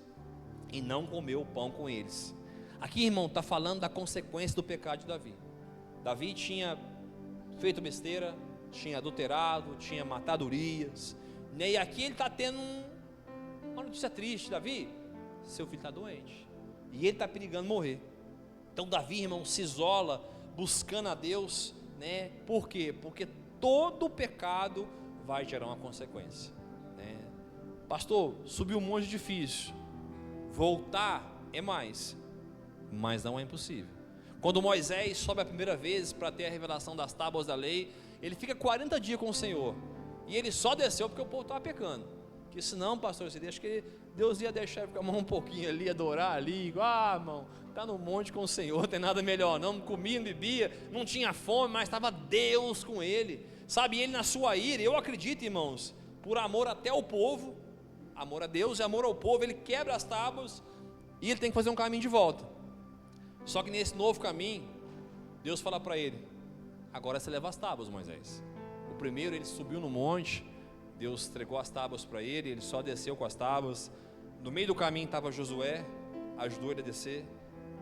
e não comeu o pão com eles. Aqui, irmão, está falando da consequência do pecado de Davi. Davi tinha feito besteira, tinha adulterado, tinha matado Urias, e aqui ele está tendo uma notícia triste: Davi, seu filho está doente, e ele está perigando morrer. Então Davi, irmão, se isola, buscando a Deus, né? Por quê? Porque todo pecado vai gerar uma consequência, né? Pastor, subiu um monte difícil, voltar é mais, mas não é impossível. Quando Moisés sobe a primeira vez para ter a revelação das tábuas da lei, ele fica 40 dias com o Senhor, e ele só desceu porque o povo estava pecando. Porque senão, pastor, você deixa que Deus ia deixar ele ficar um pouquinho ali, adorar ali, irmão, está no monte com o Senhor, não tem nada melhor não, comia, bebia, não tinha fome, mas estava Deus com ele, sabe? Ele na sua ira, eu acredito, irmãos, por amor até ao povo, amor a Deus e amor ao povo, ele quebra as tábuas e ele tem que fazer um caminho de volta. Só que nesse novo caminho, Deus fala para ele: agora você leva as tábuas, Moisés. O primeiro ele subiu no monte, Deus entregou as tábuas para ele, ele só desceu com as tábuas. No meio do caminho estava Josué, ajudou ele a descer.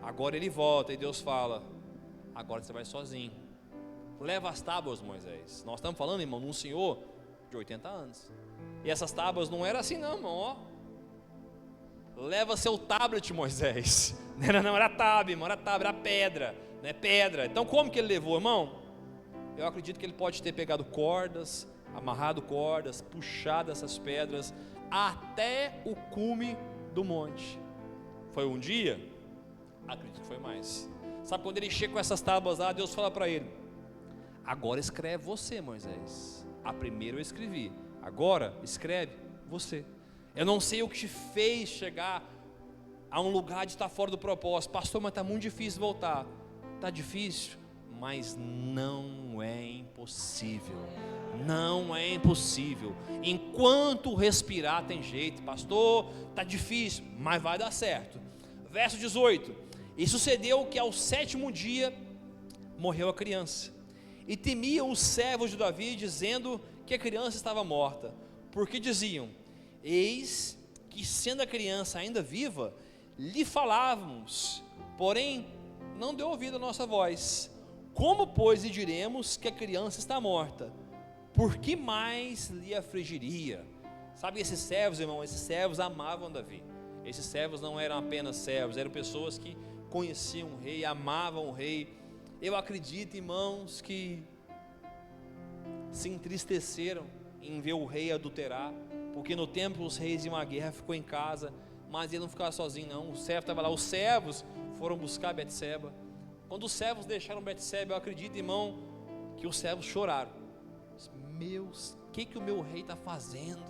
Agora ele volta e Deus fala: agora você vai sozinho, leva as tábuas, Moisés. Nós estamos falando, irmão, de um senhor de 80 anos, e essas tábuas não eram assim não, irmão, ó. Leva seu tablet, Moisés. Não era tab, irmão, era tab, era pedra, né? Pedra. Então como que ele levou, irmão? Eu acredito que ele pode ter pegado cordas, amarrado cordas, puxado essas pedras até o cume do monte. Foi um dia? Acredito que foi mais. Sabe, quando ele chega com essas tábuas lá, Deus fala para ele: agora escreve você, Moisés. A primeira eu escrevi, agora escreve você. Eu não sei o que te fez chegar a um lugar de estar fora do propósito. Pastor, mas está muito difícil voltar. Está difícil, mas não é impossível. Não é impossível. Enquanto respirar tem jeito. Pastor, está difícil, mas vai dar certo. Verso 18: e sucedeu que ao 7º dia morreu a criança, e temiam os servos de Davi, dizendo que a criança estava morta, porque diziam: eis que sendo a criança ainda viva, lhe falávamos, porém não deu ouvido a nossa voz. Como pois lhe diremos que a criança está morta? Por que mais lhe afligiria? Sabe, esses servos, irmão, esses servos amavam Davi. Esses servos não eram apenas servos, eram pessoas que conheciam o rei, amavam o rei. Eu acredito, irmãos, que se entristeceram em ver o rei adulterar, porque no tempo os reis iam à guerra, ficou em casa, mas ele não ficava sozinho não, o servo estava lá. Os servos foram buscar Betseba. Quando os servos deixaram Betseba, eu acredito, irmão, que os servos choraram. Meus, o que o meu rei está fazendo?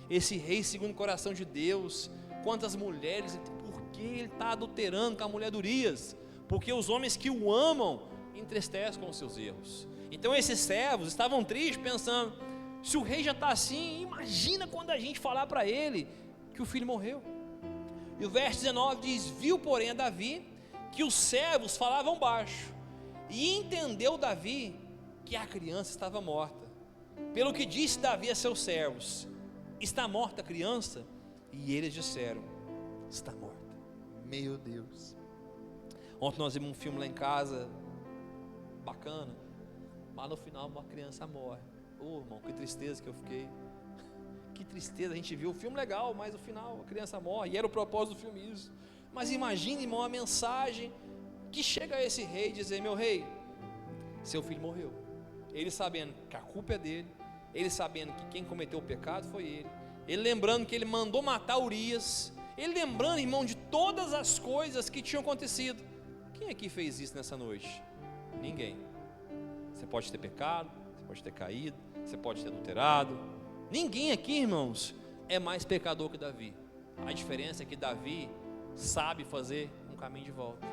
Esse rei segundo o coração de Deus, quantas mulheres, por que ele está adulterando com a mulher de Urias? Porque os homens que o amam entristecem com os seus erros. Então esses servos estavam tristes, pensando: se o rei já está assim, imagina quando a gente falar para ele que o filho morreu. E o verso 19 diz: viu porém a Davi que os servos falavam baixo, e entendeu Davi que a criança estava morta. Pelo que disse Davi a seus servos: está morta a criança? E eles disseram: está morta. Meu Deus. Ontem nós vimos um filme lá em casa, bacana, mas no final uma criança morre. Irmão, que tristeza que eu fiquei. Que tristeza, a gente viu o filme legal, mas no final a criança morre, e era o propósito do filme isso. Mas imagine, irmão, a mensagem que chega a esse rei, dizer: meu rei, seu filho morreu. Ele sabendo que a culpa é dele, ele sabendo que quem cometeu o pecado foi ele, ele lembrando que ele mandou matar Urias, ele lembrando, irmão, de todas as coisas que tinham acontecido. Quem aqui fez isso nessa noite? Ninguém. Você pode ter pecado, você pode ter caído, você pode ter adulterado. Ninguém aqui, irmãos, é mais pecador que Davi. A diferença é que Davi sabe fazer um caminho de volta.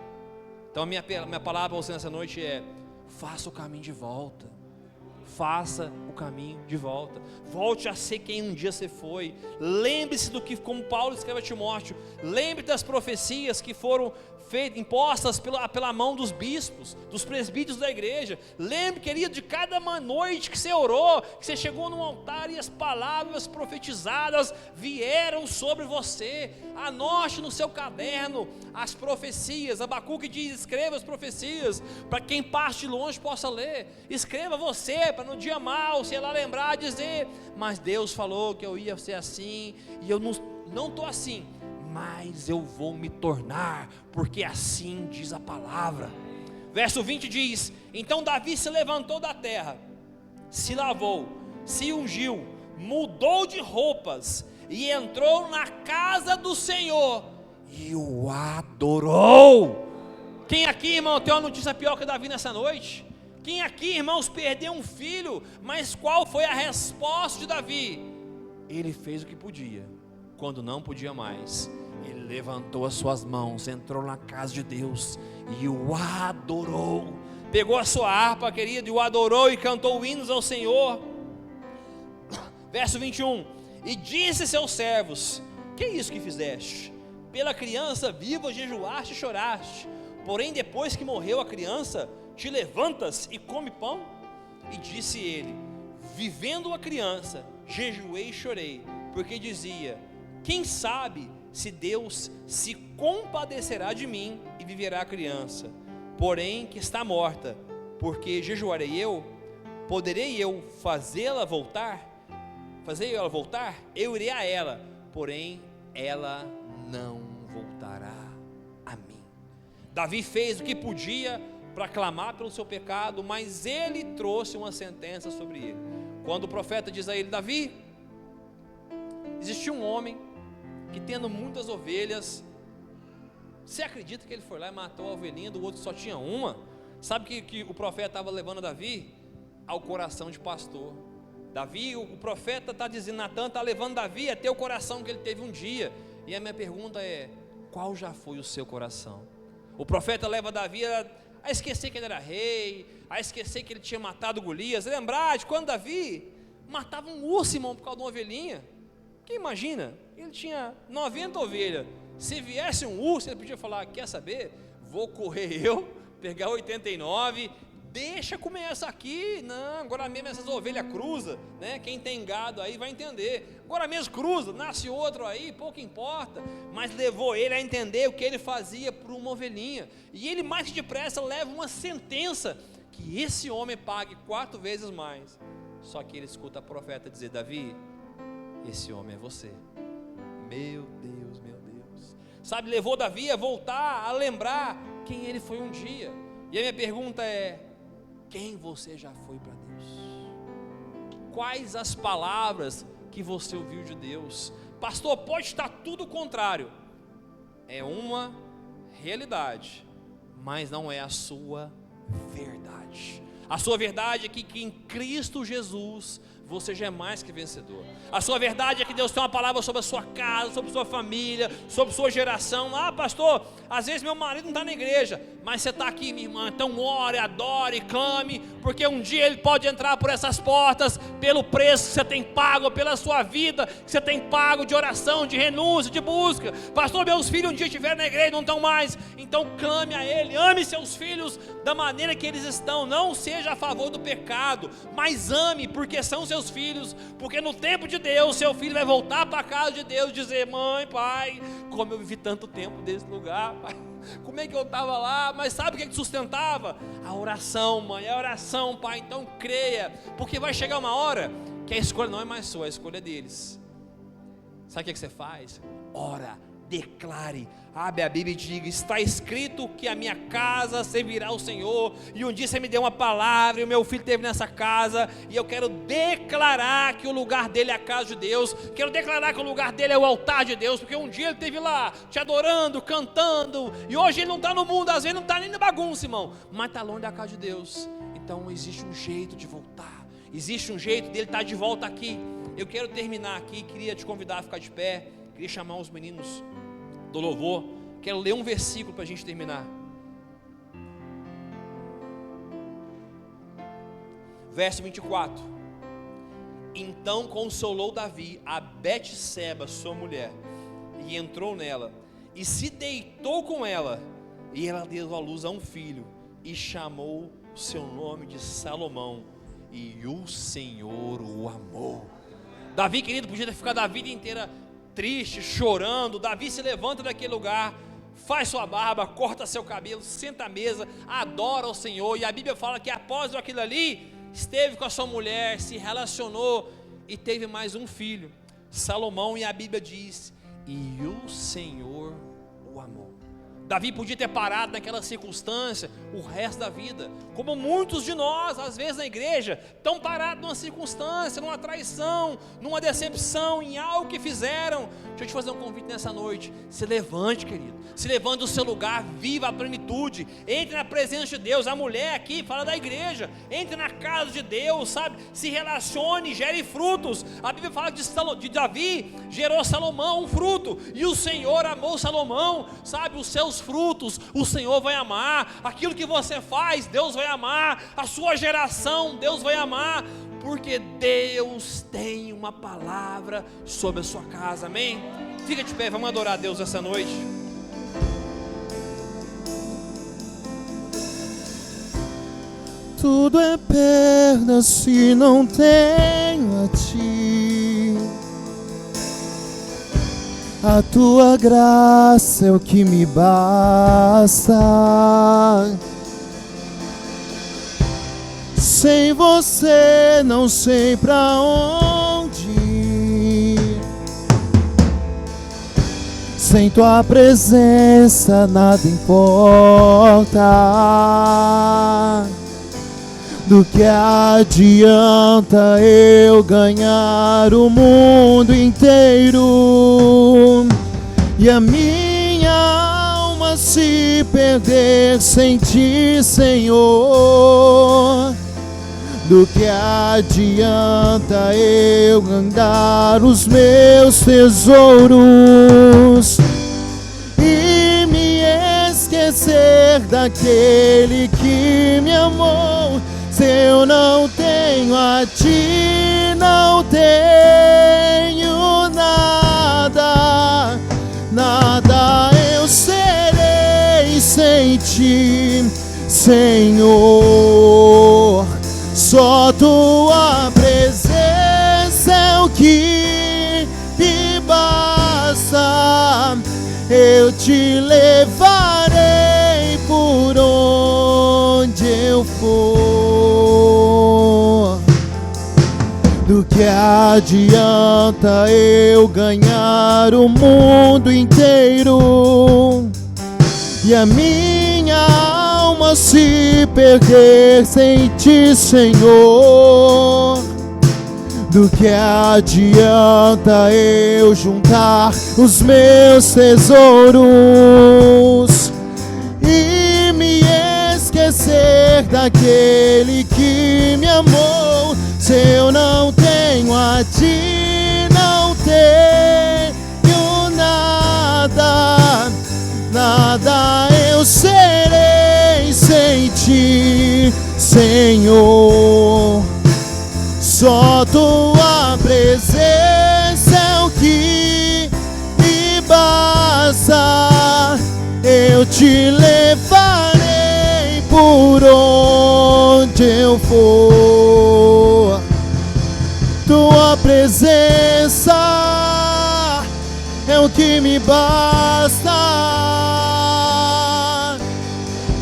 Então a minha palavra para você nessa noite é: faça o caminho de volta. Faça o caminho de volta. Volte a ser quem um dia você foi. Lembre-se do que, como Paulo escreve a Timóteo, lembre das profecias que foram impostas pela mão dos bispos, dos presbíteros da igreja. Lembre, querido, de cada noite que você orou, que você chegou no altar e as palavras profetizadas vieram sobre você. Anote no seu caderno as profecias. Abacuque diz: escreva as profecias, para quem parte de longe possa ler. Escreva você, para no dia mau, sei lá, lembrar, dizer: mas Deus falou que eu ia ser assim, e eu não estou assim, mas eu vou me tornar, porque assim diz a palavra. Verso 20 diz: então Davi se levantou da terra, se lavou, se ungiu, mudou de roupas, e entrou na casa do Senhor, e o adorou. Quem aqui, irmão, tem uma notícia pior que Davi nessa noite? Quem aqui, irmãos, perdeu um filho, mas qual foi a resposta de Davi? Ele fez o que podia, quando não podia mais, ele levantou as suas mãos, entrou na casa de Deus e o adorou. Pegou a sua harpa, querido, e o adorou e cantou hinos ao Senhor. Verso 21: e disse seus servos: que é isso que fizeste? Pela criança viva jejuaste e choraste, porém depois que morreu a criança, te levantas e come pão? E disse ele: vivendo a criança, jejuei e chorei, porque dizia: quem sabe se Deus se compadecerá de mim e viverá a criança, porém que está morta, porque jejuarei eu? Poderei eu fazê-la voltar? Eu irei a ela, porém ela não voltará a mim. Davi fez o que podia para clamar pelo seu pecado, mas ele trouxe uma sentença sobre ele. Quando o profeta diz a ele: Davi, existia um homem que, tendo muitas ovelhas, você acredita que ele foi lá e matou a ovelhinha do outro que só tinha uma? Sabe que o profeta estava levando Davi ao coração de pastor. Davi, o profeta está dizendo, Natan está levando Davi até o coração que ele teve um dia. E a minha pergunta é: qual já foi o seu coração? O profeta leva Davi a esquecer que ele era rei, a esquecer que ele tinha matado Golias, lembrar de quando Davi matava um urso, irmão, por causa de uma ovelhinha. Quem imagina? Ele tinha 90 ovelhas, se viesse um urso, ele podia falar, quer saber? Vou correr eu, pegar 89, deixa comer essa aqui. Não, agora mesmo essas ovelhas cruza, né? Quem tem gado aí vai entender. Agora mesmo cruza, nasce outro aí, pouco importa. Mas levou ele a entender o que ele fazia por uma ovelhinha. E ele mais que depressa leva uma sentença, que esse homem pague 4 vezes mais. Só que ele escuta a profeta dizer, Davi, esse homem é você. Meu Deus, meu Deus. Sabe, levou Davi a voltar, a lembrar quem ele foi um dia. E a minha pergunta é, quem você já foi para Deus? Quais as palavras que você ouviu de Deus? Pastor, pode estar tudo o contrário. É uma realidade, mas não é a sua verdade. A sua verdade é que em Cristo Jesus você já é mais que vencedor. A sua verdade é que Deus tem uma palavra sobre a sua casa, sobre a sua família, sobre a sua geração. Ah, pastor, às vezes meu marido não está na igreja, mas você está aqui, minha irmã, então ore, adore, clame, porque um dia ele pode entrar por essas portas, pelo preço que você tem pago, pela sua vida que você tem pago de oração, de renúncia, de busca. Pastor, meus filhos um dia estiveram na igreja e não estão mais, então clame a Ele, ame seus filhos da maneira que eles estão, não seja a favor do pecado, mas ame, porque são seus filhos, porque no tempo de Deus, seu filho vai voltar para a casa de Deus e dizer, mãe, pai, como eu vivi tanto tempo desse lugar, pai, como é que eu estava lá, mas sabe o que te sustentava? A oração, mãe, a oração, pai, então creia, porque vai chegar uma hora que a escolha não é mais sua, a escolha é deles. Sabe o que você faz? Ora, declare, abre a Bíblia e diga, está escrito que a minha casa servirá ao Senhor, e um dia você me deu uma palavra, e o meu filho esteve nessa casa, e eu quero declarar que o lugar dele é a casa de Deus, quero declarar que o lugar dele é o altar de Deus, porque um dia ele esteve lá, te adorando, cantando, e hoje ele não está no mundo, às vezes não está nem na bagunça, irmão, mas está longe da casa de Deus. Então existe um jeito de voltar, existe um jeito dele estar de volta aqui. Eu quero terminar aqui, queria te convidar a ficar de pé, queria chamar os meninos do louvor, quero ler um versículo para a gente terminar. Verso 24. Então consolou Davi a Betseba, sua mulher, e entrou nela, e se deitou com ela, e ela deu à luz a um filho, e chamou o seu nome de Salomão, e o Senhor o amou. Davi, querido, podia ter ficado a vida inteira triste, chorando. Davi se levanta daquele lugar, faz sua barba, corta seu cabelo, senta à mesa, adora o Senhor, e a Bíblia fala que após aquilo ali, esteve com a sua mulher, se relacionou, e teve mais um filho, Salomão, e a Bíblia diz, e o Senhor o amou. Davi podia ter parado naquela circunstância o resto da vida, como muitos de nós, às vezes na igreja, estão parados numa circunstância, numa traição, numa decepção, em algo que fizeram. Deixa eu te fazer um convite nessa noite, se levante, querido, se levante do seu lugar, viva a plenitude, entre na presença de Deus. A mulher aqui fala da igreja, entre na casa de Deus, sabe, se relacione, gere frutos. A Bíblia fala de Davi, gerou Salomão um fruto, e o Senhor amou Salomão, sabe, os seus frutos, o Senhor vai amar, aquilo que você faz, Deus vai amar, a sua geração, Deus vai amar, porque Deus tem uma palavra sobre a sua casa, amém? Fica de pé, vamos adorar a Deus essa noite. Tudo é perda se não tenho a Ti. A Tua graça é o que me basta. Sem Você não sei pra onde ir. Sem Tua presença nada importa. Do que adianta eu ganhar o mundo inteiro e a minha alma se perder sem Ti, Senhor? Do que adianta eu andar os meus tesouros e daquele que me amou? Se eu não tenho a ti, não tenho nada, nada eu serei sem ti, Senhor. Só tua presença é o que me basta. Eu te levarei por onde eu for. Do que adianta eu ganhar o mundo inteiro e a minha alma se perder sem ti, Senhor? Do que adianta eu juntar os meus tesouros e me esquecer daquele que me amou? Se eu não tenho a ti, não tenho nada, nada eu serei sem ti, Senhor. Só tua presença é o que me basta. Eu te levarei por onde eu for. Tua presença é o que me basta.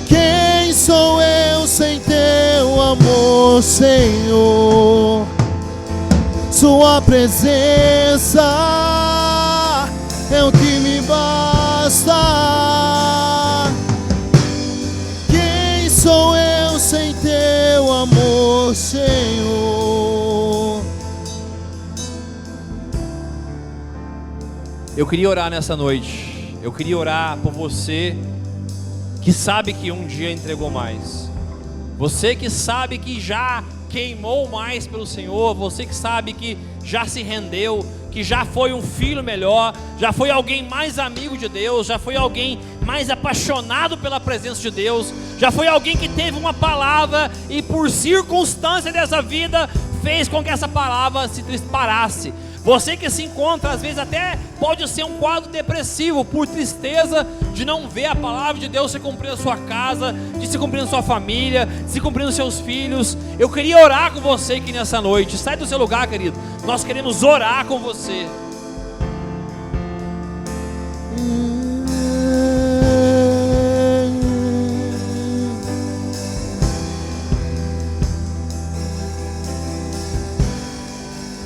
Quem sou eu sem teu amor, Senhor? Sua presença é o que me basta. Quem sou eu sem teu amor, Senhor? Eu queria orar nessa noite. Eu queria orar por você que sabe que um dia entregou mais. Você que sabe que já queimou mais pelo Senhor. Você que sabe que já se rendeu, que já foi um filho melhor, já foi alguém mais amigo de Deus, já foi alguém mais apaixonado pela presença de Deus, já foi alguém que teve uma palavra e por circunstância dessa vida fez com que essa palavra se disparasse. Você que se encontra, às vezes até pode ser um quadro depressivo por tristeza de não ver a palavra de Deus se cumprir na sua casa, de se cumprir na sua família, de se cumprir nos seus filhos. Eu queria orar com você aqui nessa noite. Sai do seu lugar, querido. Nós queremos orar com você.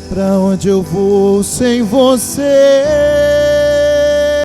Pra onde eu vou sem você?